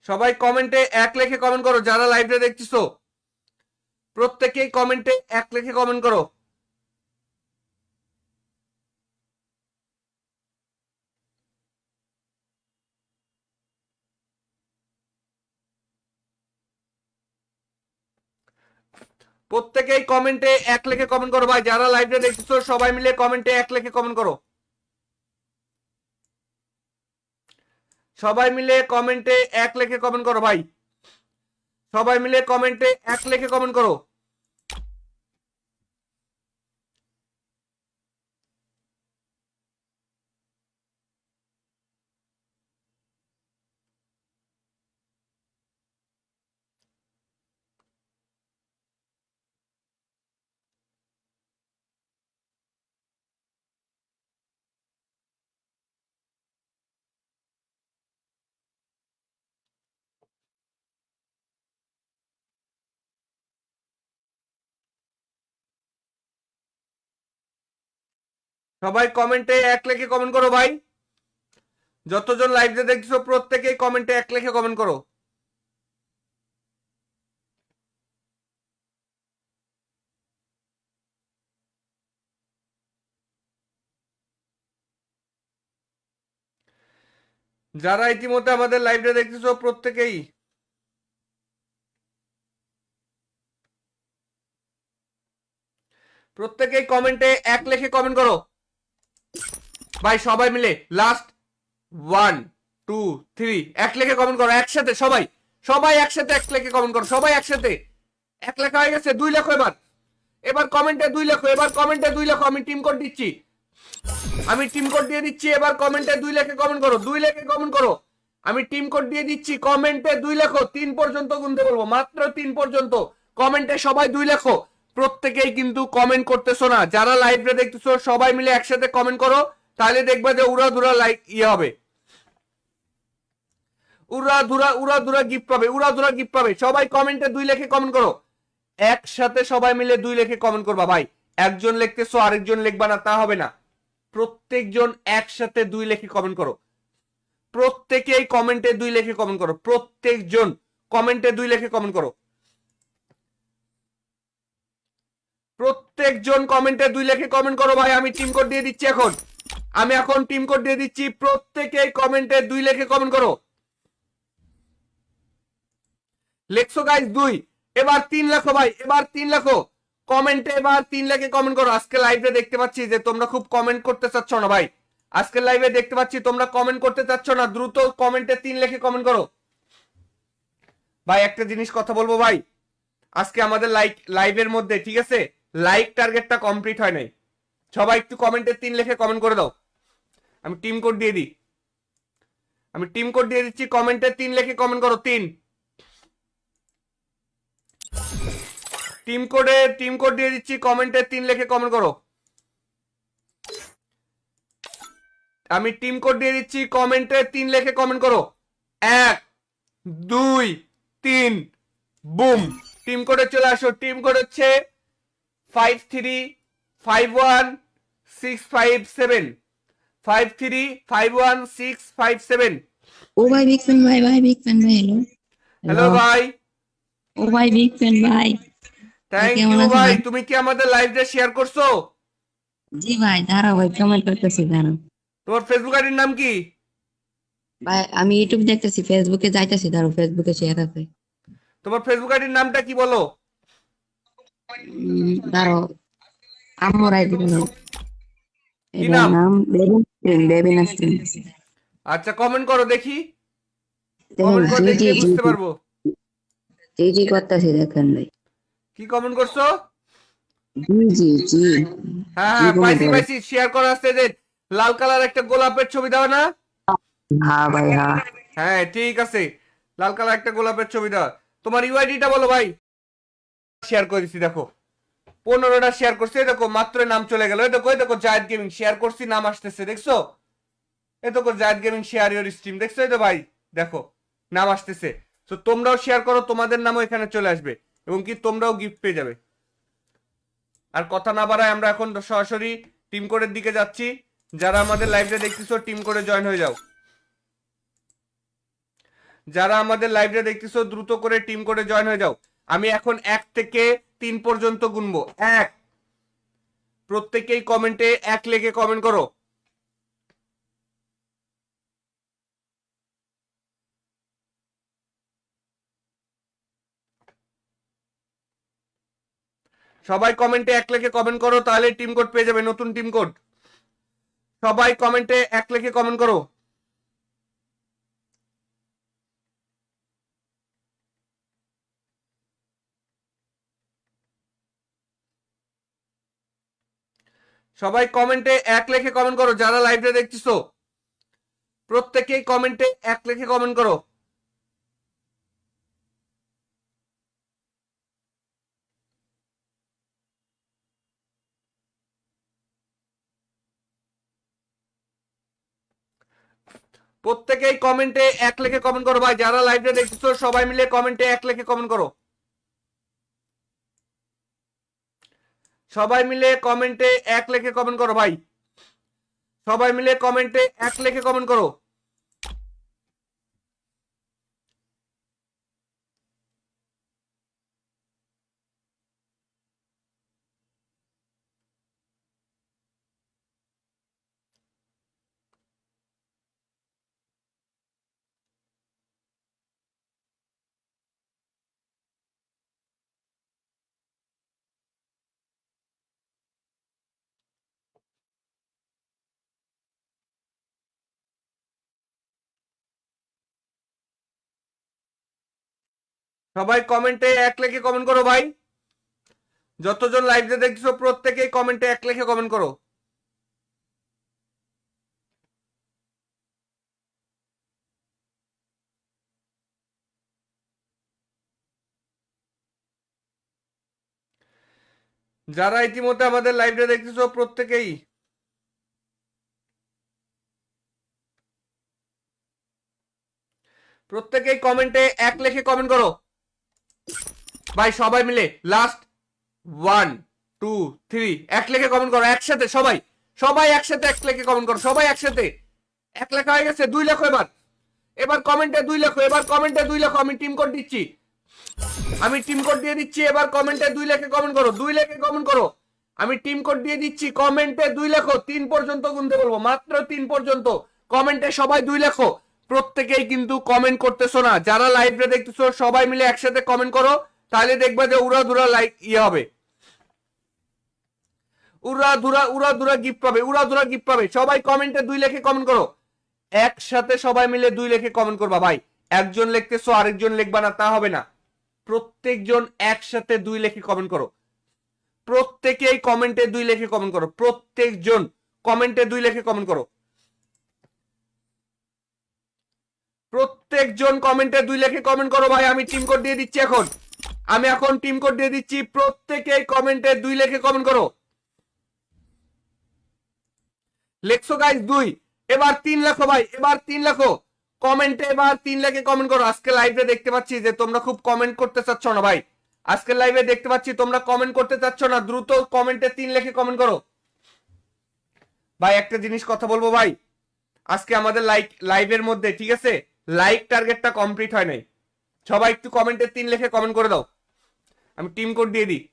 S1: সবাই কমেন্টে 1 লিখে কমেন্ট করো, যারা লাইভটা দেখতেছো প্রত্যেকেই কমেন্টে 1 লিখে কমেন্ট করো। প্রত্যেকেই কমেন্টে 1 লিখে কমেন্ট করো ভাই, যারা লাইভটা দেখতেছো সবাই মিলে কমেন্টে 1 লিখে কমেন্ট করো। সবাই মিলে কমেন্টে 1 লিখে কমেন্ট করো ভাই, সবাই মিলে কমেন্টে 1 লিখে কমেন্ট করো। সবাই কমেন্টে 1 লিখে কমেন্ট করো ভাই, যতজন লাইভে দেখছো প্রত্যেকেই কমেন্টে 1 লিখে কমেন্ট করো। যারা ইতিমধ্যে আমাদের লাইভটা দেখতেছো প্রত্যেকেই কমেন্টে 1 লিখে কমেন্ট করো ভাই, সবাই মিলে লাস্ট 1 2 3 1 লিখে কমেন্ট করো একসাথে, সবাই সবাই একসাথে 1 লিখে কমেন্ট করো, সবাই একসাথে। 1 লেখা হয়ে গেছে, 2 লেখো এবার, এবার কমেন্টে 2 লেখো, এবার কমেন্টে 2 লেখো, আমি টিম কোড দিচ্ছি, আমি টিম কোড দিয়ে দিচ্ছি, এবার কমেন্টে 2 লিখে কমেন্ট করো, 2 লিখে কমেন্ট করো। আমি টিম কোড দিয়ে দিচ্ছি, কমেন্টে 2 লেখো, 3 পর্যন্ত গুনতে বলবো, মাত্র 3 পর্যন্ত কমেন্টে সবাই 2 লেখো। প্রত্যেকেই কিন্তু কমেন্ট করতেছো না, যারা লাইভে দেখতেছো সবাই মিলে একসাথে কমেন্ট করো, তাহলে দেখবা যে উড়াধুরা লাইক হবে, উড়াধুরা গিফট পাবে, উড়াধুরা গিফট পাবে। সবাই কমেন্টে 2 লিখে কমেন্ট করো, একসাথে সবাই মিলে 2 লিখে কমেন্ট করবা ভাই। একজন লিখতেছো আরেকজন লিখবা না, তা হবে না, প্রত্যেকজন একসাথে 2 লিখে কমেন্ট করো। প্রত্যেকেই কমেন্টে 2 লিখে কমেন্ট করো, প্রত্যেকজন কমেন্টে 2 লিখে কমেন্ট করো, প্রত্যেকজন কমেন্টে 2 লিখে কমেন্ট করো ভাই। আমি টিম কোড দিয়ে দিচ্ছি এখন, আমি এখন টিম কোড দিয়ে দিচ্ছি, প্রত্যেকেই কমেন্টে 2 লিখে কমেন্ট করো। লেখছো গাইস 2, এবার 3 লেখো ভাই, এবার 3 লেখো কমেন্টে, এবার 3 লিখে কমেন্ট করো। আজকে লাইভে দেখতে পাচ্ছি যে তোমরা খুব কমেন্ট করতে চাচ্ছ না ভাই, আজকে লাইভে দেখতে পাচ্ছি তোমরা কমেন্ট করতে চাচ্ছ না, দ্রুত কমেন্টে 3 লিখে কমেন্ট করো ভাই। একটা জিনিস কথা বলবো ভাই, আজকে আমাদের লাইভের মধ্যে ঠিক আছে লাইক টার্গেটটা কমপ্লিট হয় নাই, সবাই একটু কমেন্টে 3 লিখে কমেন্ট করে দাও। আমি টিম কোড দিয়ে দিই, আমি টিম কোড দিয়ে দিচ্ছি, কমেন্টে 3 লিখে কমেন্ট করো, 3। টিম কোড দিয়ে দিচ্ছি, কমেন্টে 3 লিখে কমেন্ট করো। আমি টিম কোড দিয়ে দিচ্ছি, কমেন্টে 3 লিখে কমেন্ট করো। 1 2 3 বুম, টিম কোডে চলে আসো। টিম কোড হচ্ছে 53516557, 53516557।
S2: ও ভাই বিগ ফ্যান ভাই, ভাই বিগ ফ্যান ভাই, হ্যালো
S1: হ্যালো
S2: হ্যালো।
S1: ভাই,
S2: ও ভাই বিগ ফ্যান ভাই, ভাই
S1: থ্যাংক
S2: কেমন
S1: ইউ
S2: আছো
S1: ভাই।
S2: ভাই?
S1: তুমি কি আমাদের লাইভটা শেয়ার করছো?
S2: জি ভাই, দাঁড়াও ভাই, কমেন্ট করতেছি, দাঁড়াও
S1: তোমার ফেসবুক আইডির নাম কি?
S2: ভাই। আমি ইউটিউব দেখতেছি, ফেসবুকে যাইতেছি, দাঁড়াও, ফেসবুকে শেয়ার আছে।
S1: তোমার ফেসবুক আইডির নামটা কি বলো?
S2: দাঁড়াও, আম্মুর আইডি দাঁড়াও।
S1: কি
S2: এটার
S1: নাম?
S2: নাম বেবি নাসরিন, বেবি নাসরিন।
S1: আচ্ছা, কমেন্ট করো দেখি।
S2: দেখেন,
S1: কমেন্ট করে
S2: জি জি
S1: দেখলেই
S2: জি
S1: বুঝতে
S2: জি
S1: পারবো।
S2: জি জি করতেছি, দেখেন ভাই।
S1: কি কমেন্ট করছো?
S2: জি জি জি
S1: হ্যাঁ
S2: জি
S1: হ্যাঁ,
S2: কমেন্ট
S1: পাইছি
S2: করে।
S1: পাইছি, শেয়ার করা আসছে যে লাল কালার একটা গোলাপের ছবি দাও না?
S2: হ্যাঁ ভাই, হ্যাঁ।
S1: হ্যাঁ ঠিক আছে, লাল কালার একটা গোলাপের ছবি দাও। তোমার ইউআইডিটা বলো ভাই। শেয়ার করে দিচ্ছি দেখো, 15টা শেয়ার করছি, এই দেখো মাত্র নাম চলে গেল। এই দেখো জায়েদ গেমিং শেয়ার করছি, নাম আসতেছে দেখছো? এই দেখো জায়েদ গেমিং শেয়ার ইওর স্ট্রিম, দেখছো? এই তো ভাই দেখো নাম আসতেছে। তো তোমরাও শেয়ার করো, তোমাদের নামও এখানে চলে আসবে এবং কি তোমরাও গিফট পেয়ে যাবে। আর কথা না বাড়ায় আমরা এখন সরাসরি টিম কোডের দিকে যাচ্ছি। যারা আমাদের লাইভটা দেখতেছো টিম কোডে জয়েন হয়ে যাও। যারা আমাদের লাইভটা দেখতেছো দ্রুত করে টিম কোডে জয়েন হয়ে যাও। আমি এখন 1 থেকে 3 পর্যন্ত গুনবো। 1, প্রত্যেকেই কমেন্টে 1 লিখে কমেন্ট করো। সবাই কমেন্টে 1 লিখে কমেন্ট করো, তাহলে টিম কোড পেয়ে যাবে, নতুন টিম কোড। সবাই কমেন্টে 1 লিখে কমেন্ট করো। সবাই কমেন্টে 1 লিখে কমেন্ট করো, যারা লাইভটা দেখতেছো প্রত্যেকেই কমেন্টে 1 লিখে কমেন্ট করো। প্রত্যেকেই কমেন্টে 1 লিখে কমেন্ট করো ভাই, যারা লাইভটা দেখতেছো সবাই মিলে কমেন্টে 1 লিখে কমেন্ট করো। সবাই মিলে কমেন্টে 1 লিখে কমেন্ট করো ভাই। সবাই মিলে কমেন্টে 1 লিখে কমেন্ট করো। সবাই কমেন্টে 1 লিখে কমেন্ট করো ভাই। যতজন লাইভে দেখছো প্রত্যেকেই কমেন্টে 1 লিখে কমেন্ট করো। যারা ইতিমধ্যে আমাদের লাইভটা দেখতেছো প্রত্যেকেই কমেন্টে 1 লিখে কমেন্ট করো ভাই। সবাই মিলে লাস্ট 1 2 3 1 লিখে কমেন্ট করো একসাথে। সবাই সবাই একসাথে 1 লিখে কমেন্ট করো, সবাই একসাথে। 1 লেখা হয়ে গেছে, 2 লেখো এবার। এবার কমেন্টে 2 লেখো, এবার কমেন্টে 2 লেখো। আমি টিম কোড দিচ্ছি, আমি টিম কোড দিয়ে দিচ্ছি। এবার কমেন্টে 2 লিখে কমেন্ট করো, 2 লিখে কমেন্ট করো। আমি টিম কোড দিয়ে দিচ্ছি, কমেন্টে 2 লেখো। 3 পর্যন্ত গুনতে বলবো, মাত্র 3 পর্যন্ত। কমেন্টে সবাই 2 লেখো। প্রত্যেকেই কিন্তু কমেন্ট করতেছো না। যারা লাইভে দেখতেছো সবাই মিলে একসাথে কমেন্ট করো, তাহলে দেখবে যে উড়াধুরা লাইক হবে, উড়াধুরা গিফট পাবে, উড়াধুরা গিফট পাবে। সবাই কমেন্টে 2 লিখে কমেন্ট করো। একসাথে সবাই মিলে 2 লিখে কমেন্ট করবা ভাই। একজন লিখতেছো আরেকজন লিখবা না, তা হবে না। প্রত্যেকজন একসাথে 2 লিখে কমেন্ট করো। প্রত্যেকেই কমেন্টে 2 লিখে কমেন্ট করো। প্রত্যেকজন কমেন্টে 2 লিখে কমেন্ট করো। প্রত্যেকজন কমেন্টে 2 লিখে কমেন্ট করো ভাই। আমি টিম কোড দিয়ে দিচ্ছি এখন, আমি এখন টিম কোড দিয়ে দিচ্ছি। প্রত্যেকেই কমেন্টে 2 লিখে কমেন্ট করো। লেখছো গাইস 2, এবার 3 লেখো ভাই, এবার 3 লেখো কমেন্টে। এবার 3 লিখে কমেন্ট করো। আজকে লাইভে দেখতে পাচ্ছি যে তোমরা খুব কমেন্ট করতে চাচ্ছ না ভাই। আজকে লাইভে দেখতে পাচ্ছি তোমরা কমেন্ট করতে চাচ্ছ না। দ্রুত কমেন্টে 3 লিখে কমেন্ট করো ভাই। একটা জিনিস কথা বলবো ভাই, আজকে আমাদের লাইভের মধ্যে, ঠিক আছে, লাইক টার্গেটটা কমপ্লিট হয় নাই। সবাই একটু কমেন্টে 3 লিখে কমেন্ট করে দাও। আমি টিম কোড দিয়ে দিই,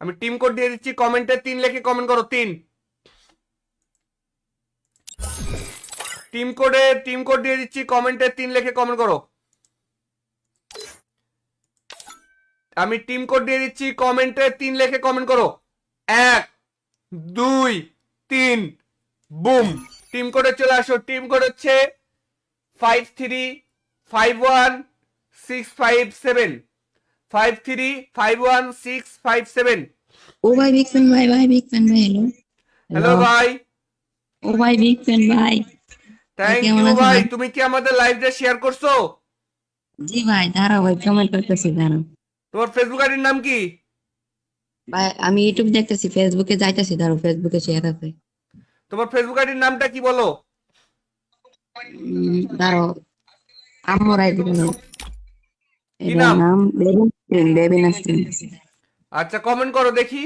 S1: আমি টিম কোড দিয়ে দিচ্ছি, কমেন্টে 3 লিখে কমেন্ট করো। 3 টিম কোড দিয়ে দিচ্ছি, কমেন্টে 3 লিখে কমেন্ট করো। আমি টিম কোড দিয়ে দিচ্ছি, কমেন্টে 3 লিখে কমেন্ট করো। 1 2 3 বুম, টিম কোডে চলে আসো। টিম কোড হচ্ছে 5351657 5351657।
S2: ও ভাই বিগ ফ্যান ভাই, বিগ ফ্যান ভাই, হ্যালো
S1: হ্যালো ভাই,
S2: ও ভাই বিগ ফ্যান ভাই,
S1: থ্যাংক
S2: কেমন
S1: ইউ
S2: আছো
S1: ভাই।
S2: ভাই?
S1: তুমি কি আমাদের লাইভটা শেয়ার করছো?
S2: জি ভাই, দাঁড়াও ভাই, কমেন্ট করতেছি, দাঁড়াও
S1: তোমার ফেসবুক আইডির নাম কি?
S2: ভাই। আমি ইউটিউব দেখতেছি, ফেসবুকে যাইতেছি, দাঁড়াও, ফেসবুকে শেয়ার আছে।
S1: তোমার ফেসবুক আইডির নামটা কি বলো?
S2: দাঁড়াও, আম্মুর আইডি বলো।
S1: কি
S2: এটার
S1: নাম?
S2: নাম বেবি নাস্রিন।
S1: আচ্ছা, কমেন্ট করো দেখি,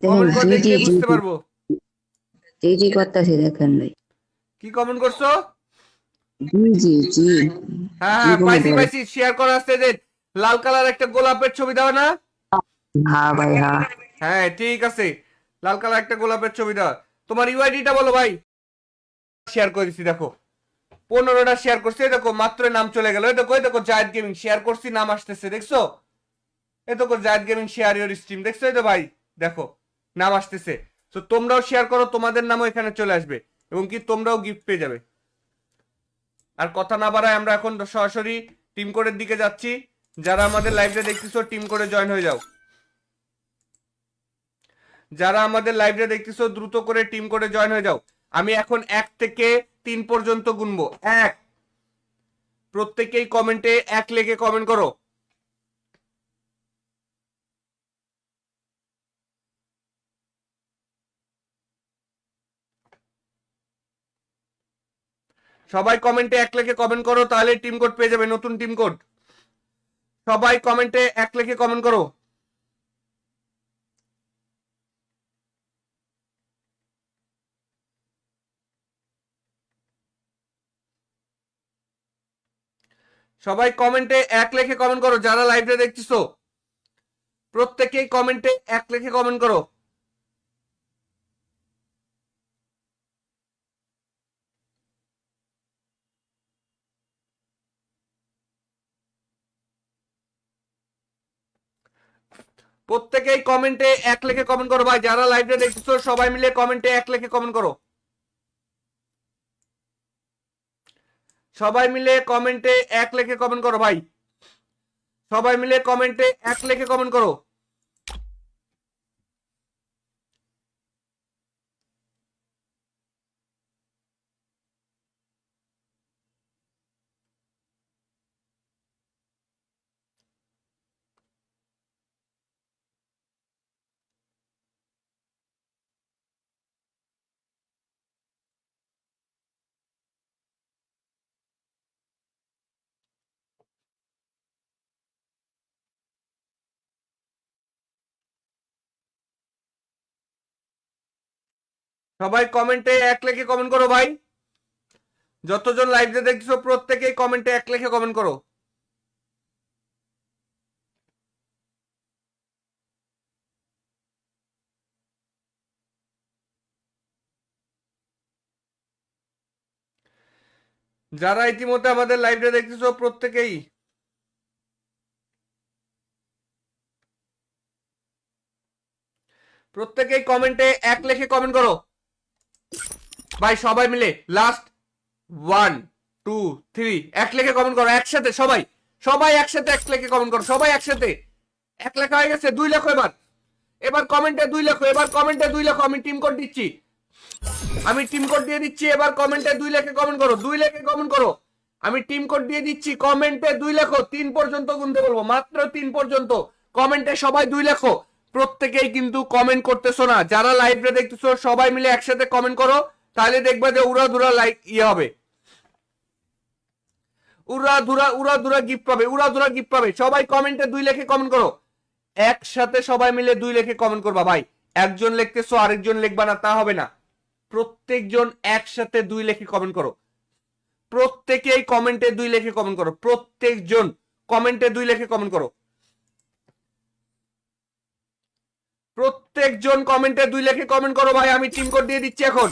S2: দেখেন,
S1: কমেন্ট করে
S2: জি জি
S1: দেখলে
S2: জি
S1: বুঝতে পারবো।
S2: জি জি করতেছি, দেখেন ভাই।
S1: কি কমেন্ট করছো?
S2: জি জি জি
S1: হ্যাঁ
S2: জি
S1: হ্যাঁ,
S2: কমেন্ট
S1: পাইছি
S2: করে।
S1: পাইছি, শেয়ার করা আসছে যে লাল কালার একটা গোলাপের ছবি দাও না?
S2: হ্যাঁ ভাই, হ্যাঁ।
S1: হ্যাঁ ঠিক আছে, লাল কালার একটা গোলাপের ছবি দাও। তোমার ইউআইডিটা বলো ভাই। শেয়ার করে দিছি, দেখো 15টা শেয়ার করছি, এই দেখো মাত্র নাম চলে গেল। এই দেখো, এই দেখো জায়েদ গেমিং শেয়ার করছি, নাম আসতেছে, দেখছো? এই দেখো জায়েদ গেমিং শেয়ার ইওর স্ট্রিম, দেখছো? এই তো ভাই দেখো নাম আসতেছে। তো তোমরাও শেয়ার করো, তোমাদের নামও এখানে চলে আসবে এবং কি তোমরাও গিফট পেয়ে যাবে। আর কথা না বাড়ায় আমরা এখন সরাসরি টিম কোডের দিকে যাচ্ছি। যারা আমাদের লাইভটা দেখতেছো টিম কোডে জয়েন হয়ে যাও। যারা আমাদের লাইভটা দেখতেছো দ্রুত করে টিম কোডে জয়েন হয়ে যাও। আমি এখন 1 থেকে 3 পর্যন্ত গুনবো। 1, প্রত্যেকেই কমেন্টে 1 লিখে কমেন্ট করো। সবাই কমেন্টে 1 লিখে কমেন্ট করো, তাহলে টিম কোড পেয়ে যাবে, নতুন টিম কোড। সবাই কমেন্টে 1 লিখে কমেন্ট করো। সবাই কমেন্টে 1 লিখে কমেন্ট করো, যারা লাইভটা দেখতেছো প্রত্যেকেই কমেন্টে 1 লিখে কমেন্ট করো। প্রত্যেকেই কমেন্টে 1 লিখে কমেন্ট করো ভাই। যারা লাইভটা দেখতেছো সবাই মিলে কমেন্টে 1 লিখে কমেন্ট করো। সবাই মিলে কমেন্টে 1 লিখে কমেন্ট করো ভাই। সবাই মিলে কমেন্টে 1 লিখে কমেন্ট করো। সবাই কমেন্টে 1 লিখে কমেন্ট করো ভাই। যতজন লাইভে দেখছো প্রত্যেকেই কমেন্টে 1 লিখে কমেন্ট করো। যারা ইতিমধ্যে আমাদের লাইভটা দেখতেছো প্রত্যেকেই কমেন্টে 1 লিখে কমেন্ট করো ভাই। সবাই মিলে লাস্ট 1 2 3 1 লিখে কমেন্ট করো একসাথে। সবাই সবাই একসাথে 1 লিখে কমেন্ট করো, সবাই একসাথে। 1 লেখা হয়ে গেছে, 2 লেখো এবার। এবার কমেন্টে 2 লেখো, এবার কমেন্টে 2 লেখো। আমি টিম কোড দিচ্ছি, আমি টিম কোড দিয়ে দিচ্ছি। এবার কমেন্টে 2 লিখে কমেন্ট করো, 2 লিখে কমেন্ট করো। আমি টিম কোড দিয়ে দিচ্ছি, কমেন্টে 2 লেখো। 3 পর্যন্ত গুনতে বলবো, মাত্র 3 পর্যন্ত। কমেন্টে সবাই 2 লেখো। প্রত্যেকেই কিন্তু কমেন্ট করতেছো না। যারা লাইভে দেখতেছো সবাই মিলে একসাথে কমেন্ট করো, তাহলে দেখবা যে উড়াধুরা লাইক হবে, উড়াধুরা গিফট পাবে, উড়াধুরা গিফট পাবে। সবাই কমেন্টে 2 লিখে কমেন্ট করো। একসাথে সবাই মিলে 2 লিখে কমেন্ট করবা ভাই। একজন লিখতেছো আরেকজন লিখবা না, তা হবে না। প্রত্যেকজন একসাথে 2 লেখে কমেন্ট করো। প্রত্যেকেই কমেন্টে 2 লেখে কমেন্ট করো। প্রত্যেকজন কমেন্টে 2 লেখে কমেন্ট করো। প্রত্যেকজন কমেন্টে 2 লেখে কমেন্ট করো ভাই। আমি টিম কোড দিয়ে দিচ্ছি এখন।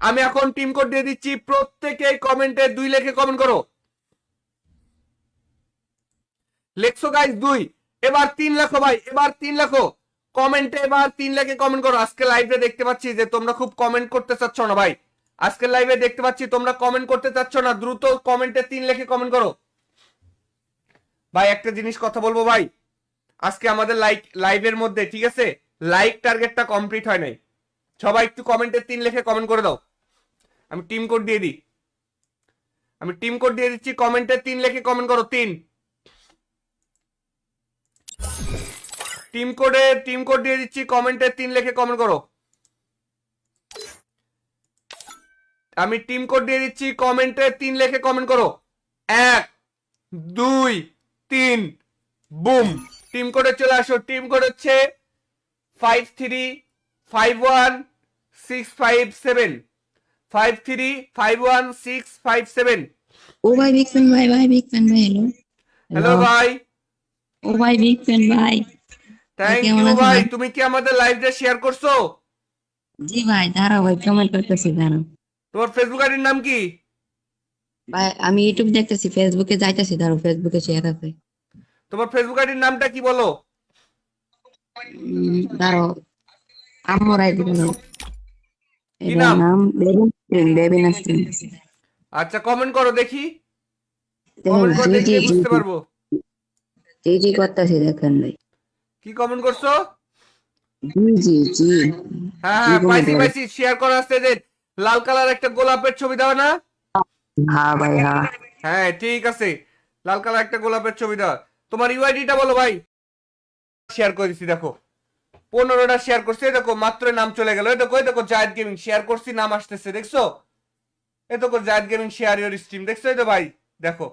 S1: আমি এখন টিম কোড দিয়ে দিচ্ছি। প্রত্যেকেই কমেন্টে 2 লেখে কমেন্ট করো। লেখছো গাইস 2। এবার 3 লেখো ভাই, এবার 3 লেখো কমেন্টে। এবার 3 লেখে কমেন্ট করো। আজকে লাইভে দেখতে পাচ্ছি যে তোমরা খুব কমেন্ট করতে চাচ্ছ না ভাই। আজকে লাইভে দেখতে পাচ্ছি তোমরা কমেন্ট করতে চাচ্ছ না। দ্রুত কমেন্টে 3 লেখে কমেন্ট করো ভাই। একটা জিনিস কথা বলবো ভাই, আজকে আমাদের লাইভের মধ্যে, ঠিক আছে, লাইক টার্গেটটা কমপ্লিট হয় নাই। সবাই একটু কমেন্টে 3 লেখে কমেন্ট করে দাও। আমি টিম কোড দিয়ে দিই। আমি টিম কোড দিয়ে দিচ্ছি। কমেন্টে 3 লেখে কমেন্ট করো। 3 টিম কোড দিয়ে দিচ্ছি। কমেন্টে 3 লেখে কমেন্ট করো। আমি টিম কোড দিয়ে দিচ্ছি। কমেন্টে 3 লেখে কমেন্ট করো। 1 2 3 বুম। টিম কোডে চলে আসো। টিম কোড হচ্ছে 5351657 5351657।
S2: ও ভাই বিগ ফ্যান ভাই, ভাই বিগ ফ্যান ভাই। Hello
S1: hello
S2: hello.
S1: ভাই।
S2: ও ভাই বিগ ফ্যান ভাই। ভাই
S1: থ্যাংক
S2: কেমন
S1: ইউ
S2: আছো
S1: ভাই।
S2: ভাই?
S1: তুমি কি আমাদের লাইভটা শেয়ার করছো?
S2: জি ভাই, দাঁড়াও ভাই, কমেন্ট করতেছি, দাঁড়াও।
S1: তোমার ফেসবুক আইডির নাম কি?
S2: ভাই আমি ইউটিউব দেখতেছি, ফেসবুকে যাইতেছি, দাঁড়াও, ফেসবুকে শেয়ার আছে।
S1: তোমার ফেসবুক আইডির নামটা কি বলো?
S2: দাঁড়াও, আম্মুর আইডি দাঁড়াও।
S1: কি
S2: এটার
S1: নাম?
S2: নাম বেবি, বেবি নাস্তিন।
S1: আচ্ছা, কমেন্ট করো দেখি।
S2: দেখেন,
S1: কমেন্ট করে
S2: জি জি
S1: দেখলে
S2: জি
S1: বুঝতে পারবো।
S2: জি জি করতেছি, দেখেন ভাই।
S1: কি কমেন্ট করছো?
S2: জি জি জি
S1: হ্যাঁ
S2: জি
S1: হ্যাঁ,
S2: কমেন্ট
S1: পাইছি
S2: করে।
S1: পাইছি। শেয়ার করা আসছে যে লাল কালার একটা গোলাপের ছবি দাও না?
S2: হ্যাঁ ভাই, হ্যাঁ।
S1: হ্যাঁ ঠিক আছে, লাল কালার একটা গোলাপের ছবি দাও। তোমার ইউআইডিটা বলো ভাই। শেয়ার করে দিছি দেখো। 15টা শেয়ার করছি। এই দেখো মাত্র নাম চলে গেল। এই দেখো, এই দেখো জায়েদ গেমিং শেয়ার করছি, নাম আসতেছে, দেখছো? এই দেখো জায়েদ গেমিং শেয়ার ইওর স্ট্রিম, দেখছো? এই তো ভাই দেখো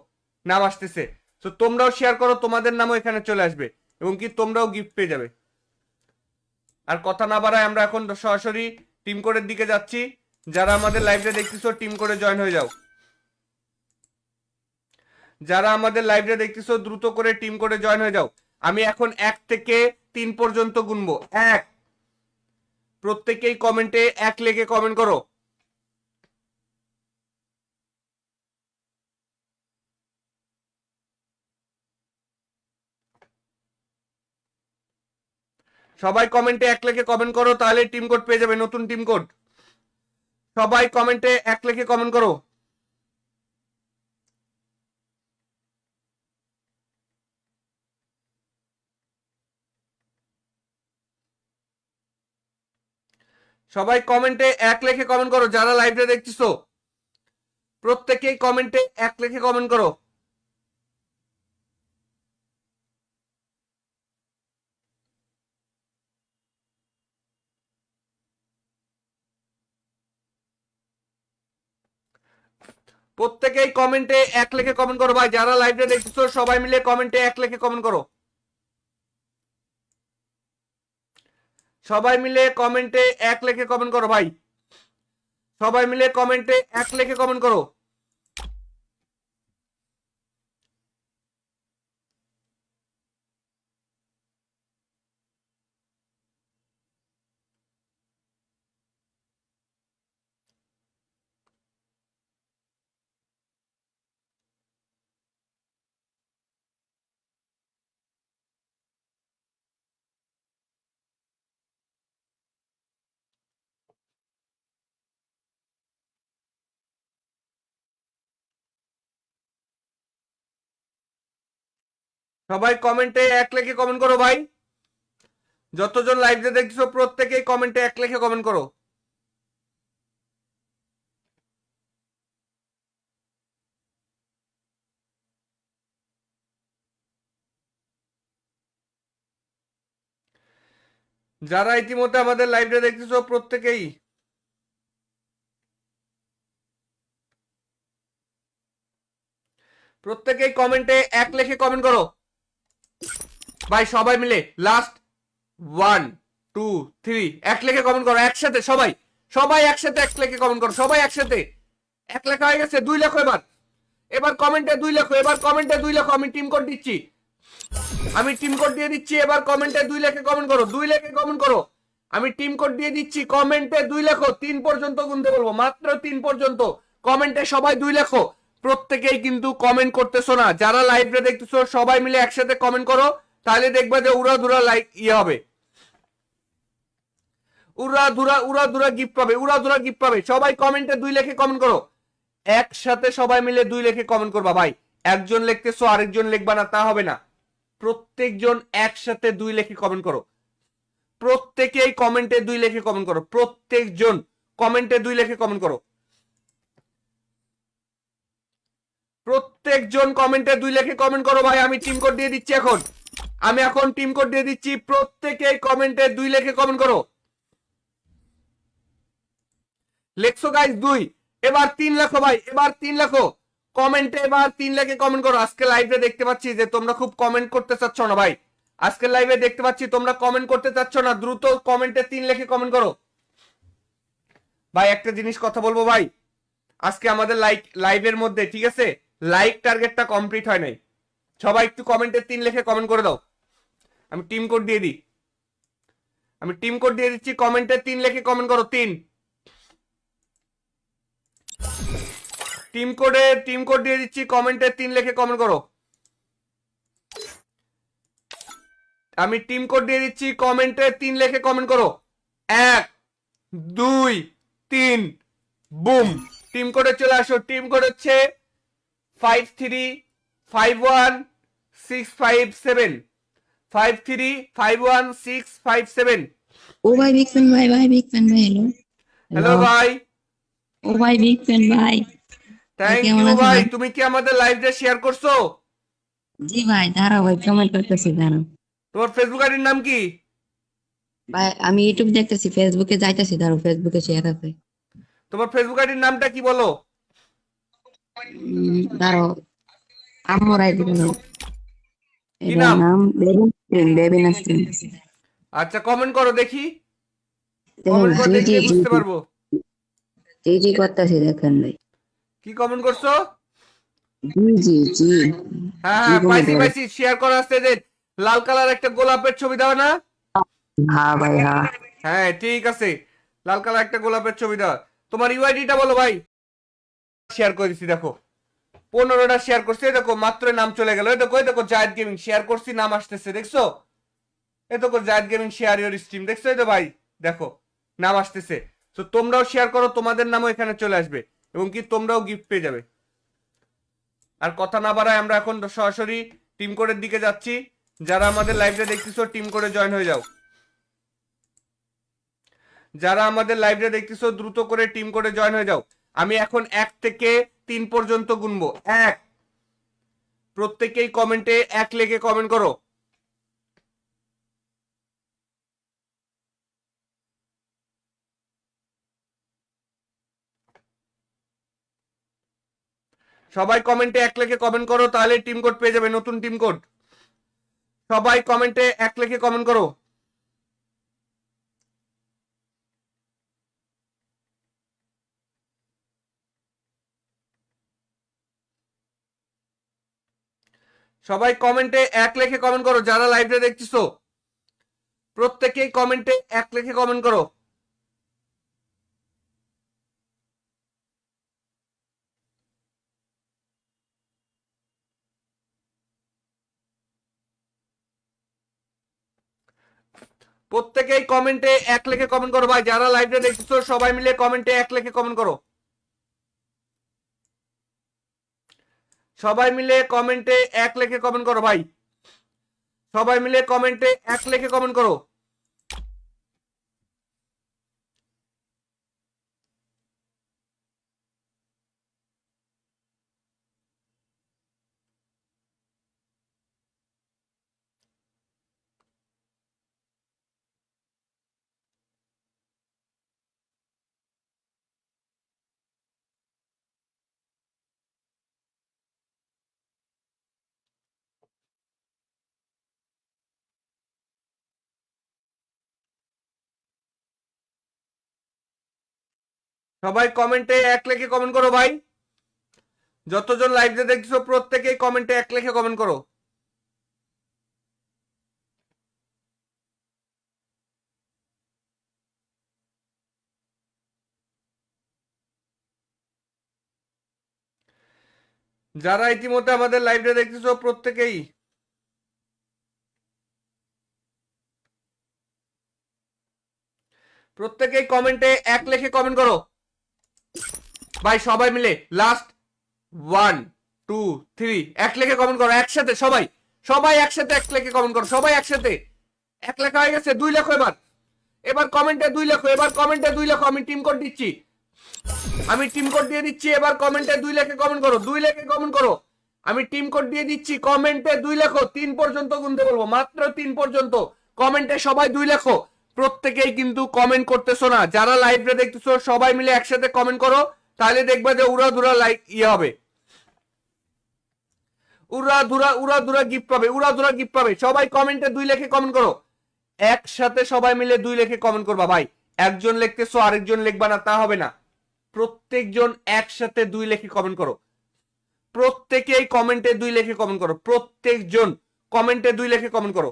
S1: নাম আসতেছে। তো তোমরাও শেয়ার করো, তোমাদের নামও এখানে চলে আসবে এবং কি তোমরাও গিফট পেয়ে যাবে। আর কথা না বাড়ায় আমরা এখন সরাসরি টিম কোডের দিকে যাচ্ছি। যারা আমাদের লাইভটা দেখতেছো টিম কোডে জয়েন হয়ে যাও। যারা আমাদের লাইভটা দেখতেছো দ্রুত করে টিম কোডে জয়েন হয়ে যাও। আমি এখন 1 থেকে 3 পর্যন্ত গুনবো। 1। প্রত্যেকেই কমেন্টে 1 লেখে কমেন্ট করো। সবাই কমেন্টে 1 লেখে কমেন্ট করো, তাহলে টিম কোড পেয়ে যাবে, নতুন টিম কোড। সবাই কমেন্টে 1 লেখে কমেন্ট করো। সবাই কমেন্টে 1 লেখে কমেন্ট করো। যারা লাইভটা দেখতেছো প্রত্যেকেই কমেন্টে 1 লেখে কমেন্ট করো। প্রত্যেকেই কমেন্টে 1 লেখে কমেন্ট করো ভাই। যারা লাইভটা দেখতেছো সবাই মিলে কমেন্টে 1 লেখে কমেন্ট করো। সবাই মিলে কমেন্টে 1 লেখে কমেন্ট করো ভাই। সবাই মিলে কমেন্টে 1 লেখে কমেন্ট করো। সবাই কমেন্টে 1 লেখে কমেন্ট করো ভাই। যতজন লাইভে দেখছো প্রত্যেকেই কমেন্টে 1 লেখে কমেন্ট করো। যারা ইতিমধ্যে আমাদের লাইভটা দেখতেছো প্রত্যেকেই কমেন্টে 1 লেখে কমেন্ট করো ভাই। সবাই মিলে লাস্ট 1 2 3 1 লেখে কমেন্ট করো একসাথে সবাই। সবাই একসাথে 1 লেখে কমেন্ট করো, সবাই একসাথে। 1 লেখা হয়ে গেছে, 2 লেখো এবার। এবার কমেন্টে 2 লেখো, এবার কমেন্টে 2 লেখো। আমি টিম কোড দিচ্ছি, আমি টিম কোড দিয়ে দিচ্ছি। এবার কমেন্টে 2 লেখে কমেন্ট করো, 2 লেখে কমেন্ট করো। আমি টিম কোড দিয়ে দিচ্ছি, কমেন্টে 2 লেখো। 3 পর্যন্ত গুনতে বলবো, মাত্র 3 পর্যন্ত। কমেন্টে সবাই 2 লেখো। প্রত্যেকেই কিন্তু কমেন্ট করতেছো না, যারা লাইভে দেখতেছো সবাই মিলে একসাথে কমেন্ট করো, তাহলে দেখবা যে উড়াধুরা লাইক হবে, উড়াধুরা গিফট পাবে, উড়াধুরা গিফট পাবে। সবাই কমেন্টে 2 লেখে কমেন্ট করো, একসাথে সবাই মিলে 2 লেখে কমেন্ট করবা ভাই। একজন লিখতেছো আরেকজন লিখবা না, তা হবে না। প্রত্যেকজন একসাথে 2 লেখে কমেন্ট করো, প্রত্যেকেই কমেন্টে 2 লেখে কমেন্ট করো, প্রত্যেকজন কমেন্টে 2 লেখে কমেন্ট করো, প্রত্যেকজন কমেন্টে 2 লেখে কমেন্ট করো ভাই। আমি টিম কোড দিয়ে দিচ্ছি এখন, আমি এখন টিম কোড দিয়ে দিচ্ছি। প্রত্যেকেই কমেন্টে 2 লেখে কমেন্ট করো। লেখছো গাইস 2, এবার 3 লেখো ভাই, এবার 3 লেখো কমেন্টে, এবার 3 লেখে কমেন্ট করো। আজকে লাইভে দেখতে পাচ্ছি যে তোমরা খুব কমেন্ট করতে চাচ্ছ না ভাই, আজকে লাইভে দেখতে পাচ্ছি তোমরা কমেন্ট করতে চাচ্ছ না। দ্রুত কমেন্টে 3 লেখে কমেন্ট করো ভাই। একটা জিনিস কথা বলবো ভাই, আজকে আমাদের লাইভের মধ্যে, ঠিক আছে, লাইক টার্গেটটা কমপ্লিট হয় নাই। সবাই একটু কমেন্টে 3 লেখে কমেন্ট করে দাও। আমি টিম কোড দিয়ে দিই, আমি টিম কোড দিয়ে দিচ্ছি। কমেন্টে 3 লেখে কমেন্ট করো, 3। টিম কোড দিয়ে দিচ্ছি, কমেন্টে 3 লেখে কমেন্ট করো। আমি টিম কোড দিয়ে দিচ্ছি, কমেন্টে 3 লেখে কমেন্ট করো। 1 2 3, বুম। টিম কোডে চলে আসো। টিম কোড হচ্ছে 5351657, 5351657।
S2: ও ভাই বিগ ফ্যান ভাই, ভাই বিগ ফ্যান ভাই, হ্যালো
S1: হ্যালো
S2: হ্যালো।
S1: ভাই,
S2: ও ভাই বিগ ফ্যান ভাই, ভাই
S1: থ্যাংক
S2: কেমন
S1: ইউ
S2: আছো
S1: ভাই।
S2: ভাই?
S1: তুমি কি আমাদের লাইভটা শেয়ার করছো?
S2: জি ভাই, দাঁড়াও ভাই, কমেন্ট করতেছি, দাঁড়াও
S1: তোমার ফেসবুক আইডির নাম কি?
S2: ভাই। আমি ইউটিউব দেখতেছি, ফেসবুকে যাইতেছি, দাঁড়াও, ফেসবুকে শেয়ার আছে।
S1: তোমার ফেসবুক আইডির নামটা কি বলো?
S2: দাঁড়াও, আম্মুর আইডি দাঁড়াও।
S1: কি
S2: এটার
S1: নাম?
S2: নাম বেবি নাসরিন, বেবি নাসরিন।
S1: আচ্ছা, কমেন্ট করো দেখি,
S2: দেখেন,
S1: কমেন্ট করে
S2: জি জি
S1: দেখলে
S2: জি
S1: বুঝতে
S2: জি
S1: পারবো।
S2: জি জি করতেছি, দেখেন ভাই।
S1: কি কমেন্ট করছো?
S2: জি জি জি
S1: হ্যাঁ
S2: জি
S1: হ্যাঁ,
S2: কমেন্ট
S1: পাইছি
S2: করে।
S1: পাইছি, শেয়ার করা আসছে যে লাল কালার একটা গোলাপের ছবি দাও না?
S2: হ্যাঁ ভাই, হ্যাঁ।
S1: হ্যাঁ ঠিক আছে, লাল কালার একটা গোলাপের ছবি দাও। তোমার ইউআইডিটা বলো ভাই। শেয়ার করে দিছি দেখো, 15টা শেয়ার করছি, এই দেখো মাত্র নাম চলে গেল। এই দেখো, এই দেখো জায়েদ গেমিং শেয়ার করছি, নাম আসতেছে, দেখছো? এই দেখো জায়েদ গেমিং শেয়ার ইওর স্ট্রিম, দেখছো? এই তো ভাই দেখো, নাম আসতেছে। তো তোমরাও শেয়ার করো, তোমাদের নামও এখানে চলে আসবে, এবং কি তোমরাও গিফট পেয়ে যাবে। আর কথা না বাড়ায় আমরা এখন সরাসরি টিম কোডের দিকে যাচ্ছি। যারা আমাদের লাইভটা দেখতেছো টিম কোডে জয়েন হয়ে যাও, যারা আমাদের লাইভটা দেখতেছো দ্রুত করে টিম কোডে জয়েন হয়ে যাও। আমি এখন 1 থেকে 3 পর্যন্ত গুনবো। 1, প্রত্যেকেই কমেন্টে 1 লেখে কমেন্ট করো। সবাই কমেন্টে 1 লেখে কমেন্ট করো, তাহলে টিম কোড পেয়ে যাবে, নতুন টিম কোড। সবাই কমেন্টে 1 লেখে কমেন্ট করো। সবাই কমেন্টে 1 লেখে কমেন্ট করো, যারা লাইভটা দেখতেছো প্রত্যেকেই কমেন্টে 1 লেখে কমেন্ট করো। প্রত্যেকেই কমেন্টে 1 লেখে কমেন্ট করো ভাই, যারা লাইভটা দেখতেছো সবাই মিলে কমেন্টে 1 লেখে কমেন্ট করো। সবাই মিলে কমেন্টে 1 লেখে কমেন্ট করো ভাই, সবাই মিলে কমেন্টে 1 লেখে কমেন্ট করো। সবাই কমেন্টে এক লেখে কমেন্ট করো ভাই। যতজন লাইভে দেখছো প্রত্যেকেই কমেন্টে এক লেখে কমেন্ট করো। যারা ইতিমধ্যে আমাদের লাইভে দেখতেছো প্রত্যেকেই কমেন্টে এক লেখে কমেন্ট করো ভাই, সবাই মিলে লাস্ট 1 2 3 এক লেখে কমেন্ট করো একসাথে। সবাই সবাই একসাথে এক লেখে কমেন্ট করো, সবাই একসাথে। এক লেখা হয়ে গেছে, 2 লেখো এবার। এবার কমেন্টে 2 লেখো, এবার কমেন্টে 2 লেখো। আমি টিম কোড দিচ্ছি, আমি টিম কোড দিয়ে দিচ্ছি। এবার কমেন্টে 2 লেখে কমেন্ট করো, 2 লেখে কমেন্ট করো। আমি টিম কোড দিয়ে দিচ্ছি, কমেন্টে 2 লেখো। 3 পর্যন্ত গুনতে বলবো, মাত্র 3 পর্যন্ত। কমেন্টে সবাই 2 লেখো। প্রত্যেকেই কিন্তু কমেন্ট করতেছো না। যারা লাইভে দেখতেছো সবাই মিলে একসাথে কমেন্ট করো, তাহলে দেখবে যে উড়াধুরা লাইক হবে, উড়াধুরা গিফট পাবে, উড়াধুরা গিফট পাবে। সবাই কমেন্টে 2 লেখে কমেন্ট করো একসাথে। সবাই মিলে 2 লেখে কমেন্ট করবা ভাই। একজন লিখতেছো আরেকজন লিখবা না, তা হবে না। প্রত্যেকজন একসাথে 2 লেখে কমেন্ট করো। প্রত্যেকেই কমেন্টে 2 লেখে কমেন্ট করো। প্রত্যেকজন কমেন্টে 2 লেখে কমেন্ট করো।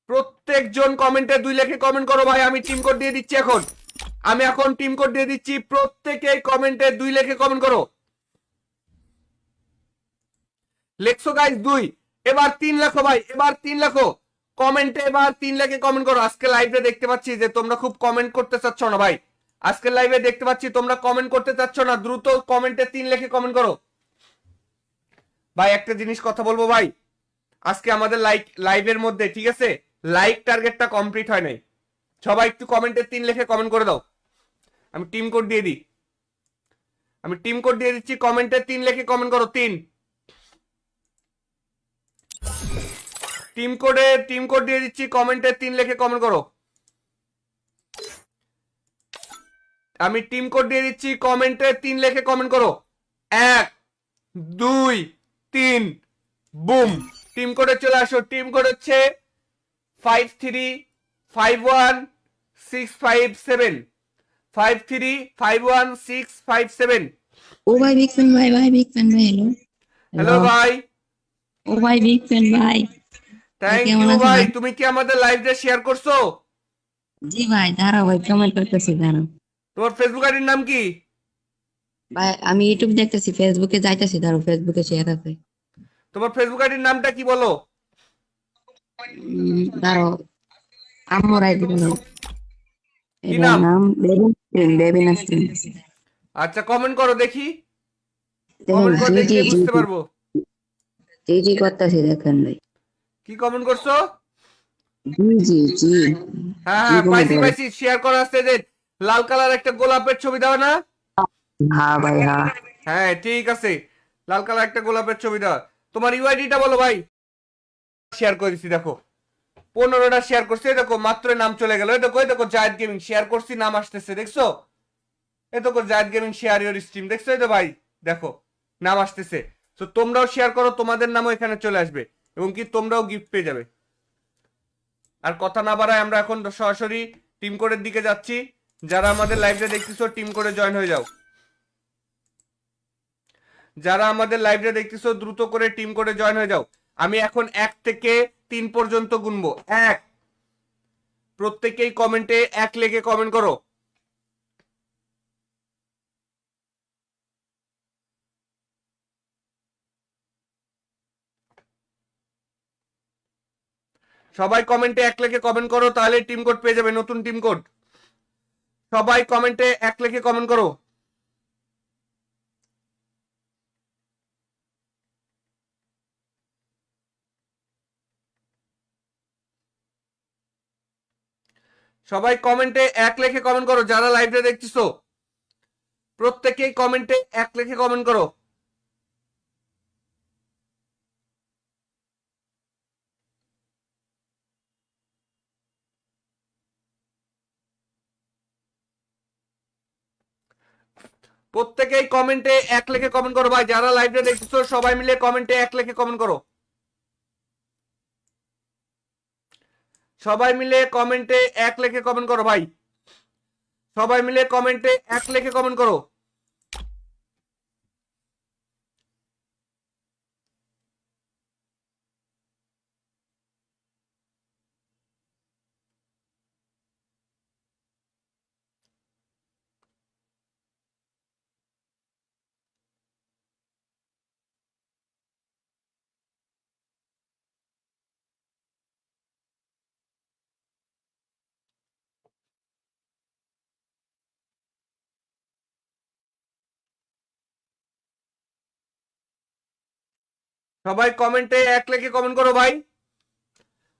S1: প্রত্যেকজন কমেন্টে 2 লেখে কমেন্ট করো ভাই। আমি টিম কোড দিয়ে দিচ্ছি এখন, আমি এখন টিম কোড দিয়ে দিচ্ছি। প্রত্যেকেই কমেন্টে 2 লেখে কমেন্ট করো। লেখছো গাইস 2, এবার 3 লেখো ভাই, এবার 3 লেখো কমেন্টে। এবার 3 লেখে কমেন্ট করো। আজকে লাইভে দেখতে পাচ্ছি যে তোমরা খুব কমেন্ট করতে চাচ্ছ না ভাই। আজকে লাইভে দেখতে পাচ্ছি তোমরা কমেন্ট করতে চাচ্ছ না। দ্রুত কমেন্টে 3 লেখে কমেন্ট করো ভাই। একটা জিনিস কথা বলবো ভাই, আজকে আমাদের লাইভের মধ্যে, ঠিক আছে, লাইক টার্গেটটা কমপ্লিট হয় নাই। সবাই একটু কমেন্টে 3 লেখে কমেন্ট করে দাও। আমি টিম কোড দিয়ে দিই, আমি টিম কোড দিয়ে দিচ্ছি। কমেন্টে 3 লেখে কমেন্ট করো। 3 টিম কোড দিয়ে দিচ্ছি। কমেন্টে 3 লেখে কমেন্ট করো। আমি টিম কোড দিয়ে দিচ্ছি। কমেন্টে 3 লেখে কমেন্ট করো। 1 2 3 বুম। টিম কোডে চলে আসো। টিম কোড হচ্ছে 53516557 53516557।
S2: ও ভাই বিগ ফ্যান ভাই, ভাই বিগ ফ্যান ভাই। হ্যালো
S1: হ্যালো ভাই,
S2: ও ভাই বিগ ফ্যান ভাই। ভাই
S1: থ্যাংক
S2: কেমন
S1: ইউ
S2: আছো
S1: ভাই।
S2: ভাই?
S1: তুমি কি আমাদের লাইভটা শেয়ার করছো?
S2: জি ভাই, দাঁড়াও ভাই, কমেন্ট করতেছি, দাঁড়াও
S1: তোমার ফেসবুক আইডির নাম কি?
S2: ভাই। আমি ইউটিউব দেখতেছি, ফেসবুকে যাইতেছি, দাঁড়াও, ফেসবুকে শেয়ার আছে।
S1: তোমার ফেসবুক আইডির নামটা কি বলো?
S2: দাঁড়াও, আম্মুর আইডি বলো।
S1: কি
S2: এটার
S1: নাম?
S2: নাম বেবি নাস্তিন।
S1: আচ্ছা, কমেন্ট করো দেখি।
S2: দেখেন,
S1: কমেন্ট করে
S2: জি জি
S1: দেখলে
S2: জি
S1: বুঝতে পারবো।
S2: জি জি করতেছি, দেখেন ভাই।
S1: কি কমেন্ট করছো?
S2: জি জি জি
S1: হ্যাঁ
S2: জি
S1: হ্যাঁ,
S2: কমেন্ট
S1: পাইছি
S2: করে।
S1: পাইছি। শেয়ার করা আসছে যে লাল কালার একটা গোলাপের ছবি দাও না?
S2: হ্যাঁ ভাই, হ্যাঁ।
S1: হ্যাঁ ঠিক আছে, লাল কালার একটা গোলাপের ছবি দাও। তোমার ইউআইডিটা বলো ভাই। শেয়ার করে দিছি দেখো, 15টা শেয়ার করছি। এই দেখো মাত্র নাম চলে গেল। এই দেখো, এই দেখো জায়েদ গেমিং শেয়ার করছি, নাম আসতেছে, দেখছো? এই দেখো জায়েদ গেমিং শেয়ার ইওর স্ট্রিম, দেখছো? এই তো ভাই দেখো নাম আসতেছে। তো তোমরাও শেয়ার করো, তোমাদের নামও এখানে চলে আসবে এবং কি তোমরাও গিফট পেয়ে যাবে। আর কথা না বাড়ায় আমরা এখন সরাসরি টিম কোডের দিকে যাচ্ছি। যারা আমাদের লাইভটা দেখতেছো টিম কোডে জয়েন হয়ে যাও। যারা আমাদের লাইভটা দেখতেছো দ্রুত করে টিম কোডে জয়েন হয়ে যাও। আমি এখন 1 থেকে 3 পর্যন্ত গুনবো। 1, প্রত্যেকেই কমেন্টে 1 লিখে কমেন্ট করো। সবাই কমেন্টে 1 লিখে কমেন্ট করো, তাহলে টিম কোড পেয়ে যাবে, নতুন টিম কোড। সবাই কমেন্টে 1 লিখে কমেন্ট করো। সবাই কমেন্টে 1 লিখে কমেন্ট করো। যারা লাইভটা দেখতেছো প্রত্যেকেই কমেন্টে 1 লিখে কমেন্ট করো। প্রত্যেকেই কমেন্টে 1 লিখে কমেন্ট করো ভাই। যারা লাইভটা দেখতেছো সবাই মিলে কমেন্টে 1 লিখে কমেন্ট করো। সবাই মিলে কমেন্টে 1 লিখে কমেন্ট করো ভাই। সবাই মিলে কমেন্টে এক লিখে কমেন্ট করো। সবাই কমেন্টে এক লিখে কমেন্ট করো ভাই।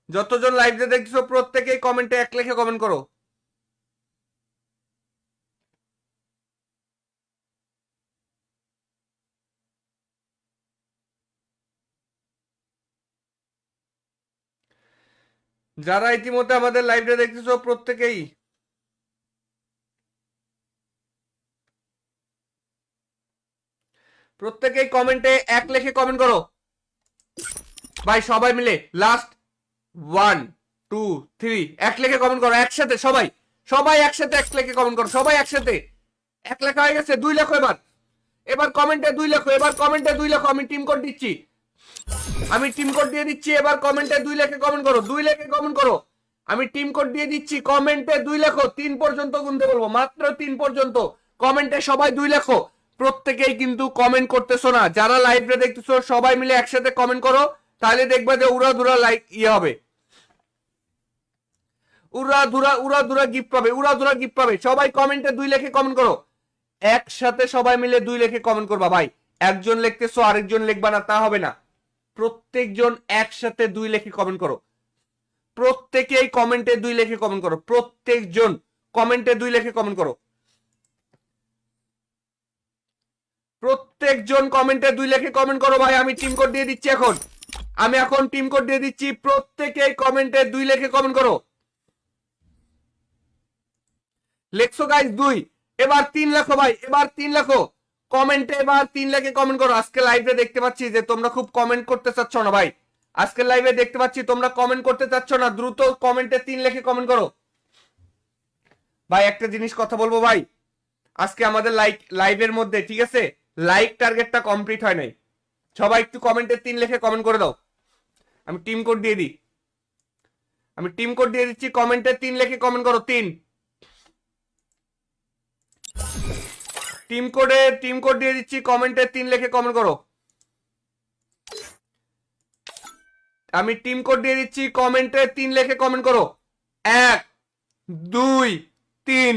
S1: যতজন লাইভে দেখছো প্রত্যেকেই কমেন্টে এক লিখে কমেন্ট করো। যারা ইতিমধ্যে আমাদের লাইভে দেখতেছো প্রত্যেকেই কমেন্টে এক লিখে কমেন্ট করো ভাই। সবাই মিলে লাস্ট 1 2 3 এক লিখে কমেন্ট করো একসাথে। সবাই সবাই একসাথে এক লিখে কমেন্ট করো। সবাই একসাথে এক লেখা হয়ে গেছে। 2 লেখো এবার। এবার কমেন্টে 2 লেখো। এবার কমেন্টে 2 লেখো। আমি টিম কোড দিচ্ছি। আমি টিম কোড দিয়ে দিচ্ছি। এবার কমেন্টে 2 লেখে কমেন্ট করো। 2 লেখে কমেন্ট করো। আমি টিম কোড দিয়ে দিচ্ছি। কমেন্টে 2 লেখো। 3 পর্যন্ত গুনতে বলবো। মাত্র 3 পর্যন্ত কমেন্টে সবাই 2 লেখো। প্রত্যেকেই কিন্তু কমেন্ট করতেছো না। যারা লাইভে দেখতেছো সবাই মিলে একসাথে কমেন্ট করো। তাহলে দেখবা যে উড়াধুরা লাইক হবে। উড়াধুরা গিফট পাবে। উড়াধুরা গিফট পাবে। সবাই কমেন্টে 2 লেখে কমেন্ট করো। একসাথে সবাই মিলে 2 লেখে কমেন্ট করবা ভাই। একজন লিখতেছো আরেকজন লিখবা না তা হবে না। প্রত্যেকজন একসাথে 2 লেখে কমেন্ট করো। প্রত্যেকেই কমেন্টে 2 লেখে কমেন্ট করো। প্রত্যেকজন কমেন্টে 2 লেখে কমেন্ট করো। প্রত্যেকজন কমেন্টে 2 লেখে কমেন্ট করো ভাই। আমি টিম কোড দিয়ে দিচ্ছি এখন। আমি এখন টিম কোড দিয়ে দিচ্ছি। প্রত্যেকেই কমেন্টে 2 লেখে কমেন্ট করো। লেখছো গাইস 2। এবার 3 লেখো ভাই। এবার 3 লেখো কমেন্টে। এবার 3 লেখে কমেন্ট করো। আজকে লাইভে দেখতে পাচ্ছি যে তোমরা খুব কমেন্ট করতে চাচ্ছ না ভাই। আজকে লাইভে দেখতে পাচ্ছি তোমরা কমেন্ট করতে চাচ্ছ না। দ্রুত কমেন্টে 3 লেখে কমেন্ট করো ভাই। একটা জিনিস কথা বলবো ভাই। আজকে আমাদের লাইভের মধ্যে ঠিক আছে লাইক টার্গেটটা কমপ্লিট হয় নাই। সবাই একটু কমেন্টে 3 লেখে কমেন্ট করে দাও। আমি টিম কোড দিয়ে দিই। আমি টিম কোড দিয়ে দিচ্ছি। কমেন্টে 3 লেখে কমেন্ট করো। 3 টিম কোড দিয়ে দিচ্ছি। কমেন্টে 3 লেখে কমেন্ট করো। আমি টিম কোড দিয়ে দিচ্ছি। কমেন্টে 3 লেখে কমেন্ট করো। 1 2 3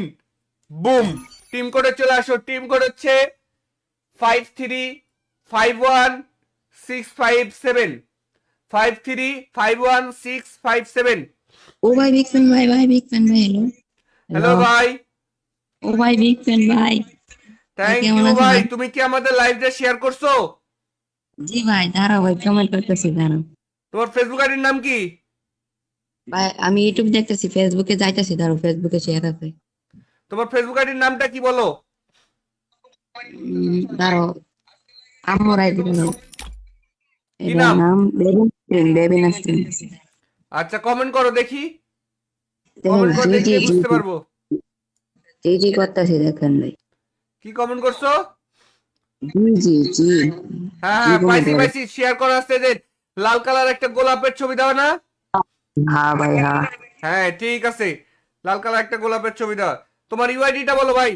S1: বুম। টিম কোডে চলে আসো। টিম কোড হচ্ছে 53516557 53516557।
S2: ও ভাই বিগ ফ্যান ভাই। ভাই বিগ ফ্যান ভাই। হ্যালো
S1: হ্যালো ভাই।
S2: ও ভাই বিগ ফ্যান ভাই।
S1: থ্যাংক
S2: কেমন
S1: ইউ
S2: আছো
S1: ভাই।
S2: ভাই?
S1: তুমি কি আমাদের লাইভটা শেয়ার করছো?
S2: জি ভাই দাঁড়াও ভাই কমেন্ট করতেছি দাঁড়াও।
S1: তোমার ফেসবুক আইডির নাম কি?
S2: ভাই আমি ইউটিউব দেখতেছি ফেসবুকে যাইতেছি দাঁড়াও ফেসবুকে শেয়ার আছে।
S1: তোমার ফেসবুক আইডির নামটা কি বলো?
S2: দাঁড়াও আম্মুর আইডি দাঁড়াও।
S1: কি
S2: এটার
S1: নাম?
S2: নাম বেবি নাস্রিন।
S1: আচ্ছা কমেন্ট করো দেখি।
S2: দেখেন
S1: কমেন্ট করে
S2: জি জি
S1: দেখলে
S2: জি
S1: বুঝতে পারবো।
S2: জি জি করতেছি দেখেন ভাই।
S1: কি কমেন্ট করছো?
S2: জি জি জি
S1: হ্যাঁ
S2: জি
S1: হ্যাঁ
S2: কমেন্ট
S1: পাইছি
S2: করে।
S1: পাইছি। শেয়ার করা আসছে যে লাল কালার একটা গোলাপের ছবি দাও না?
S2: হ্যাঁ ভাই হ্যাঁ।
S1: হ্যাঁ ঠিক আছে। লাল কালার একটা গোলাপের ছবি দাও। তোমার ইউআইডিটা বলো ভাই।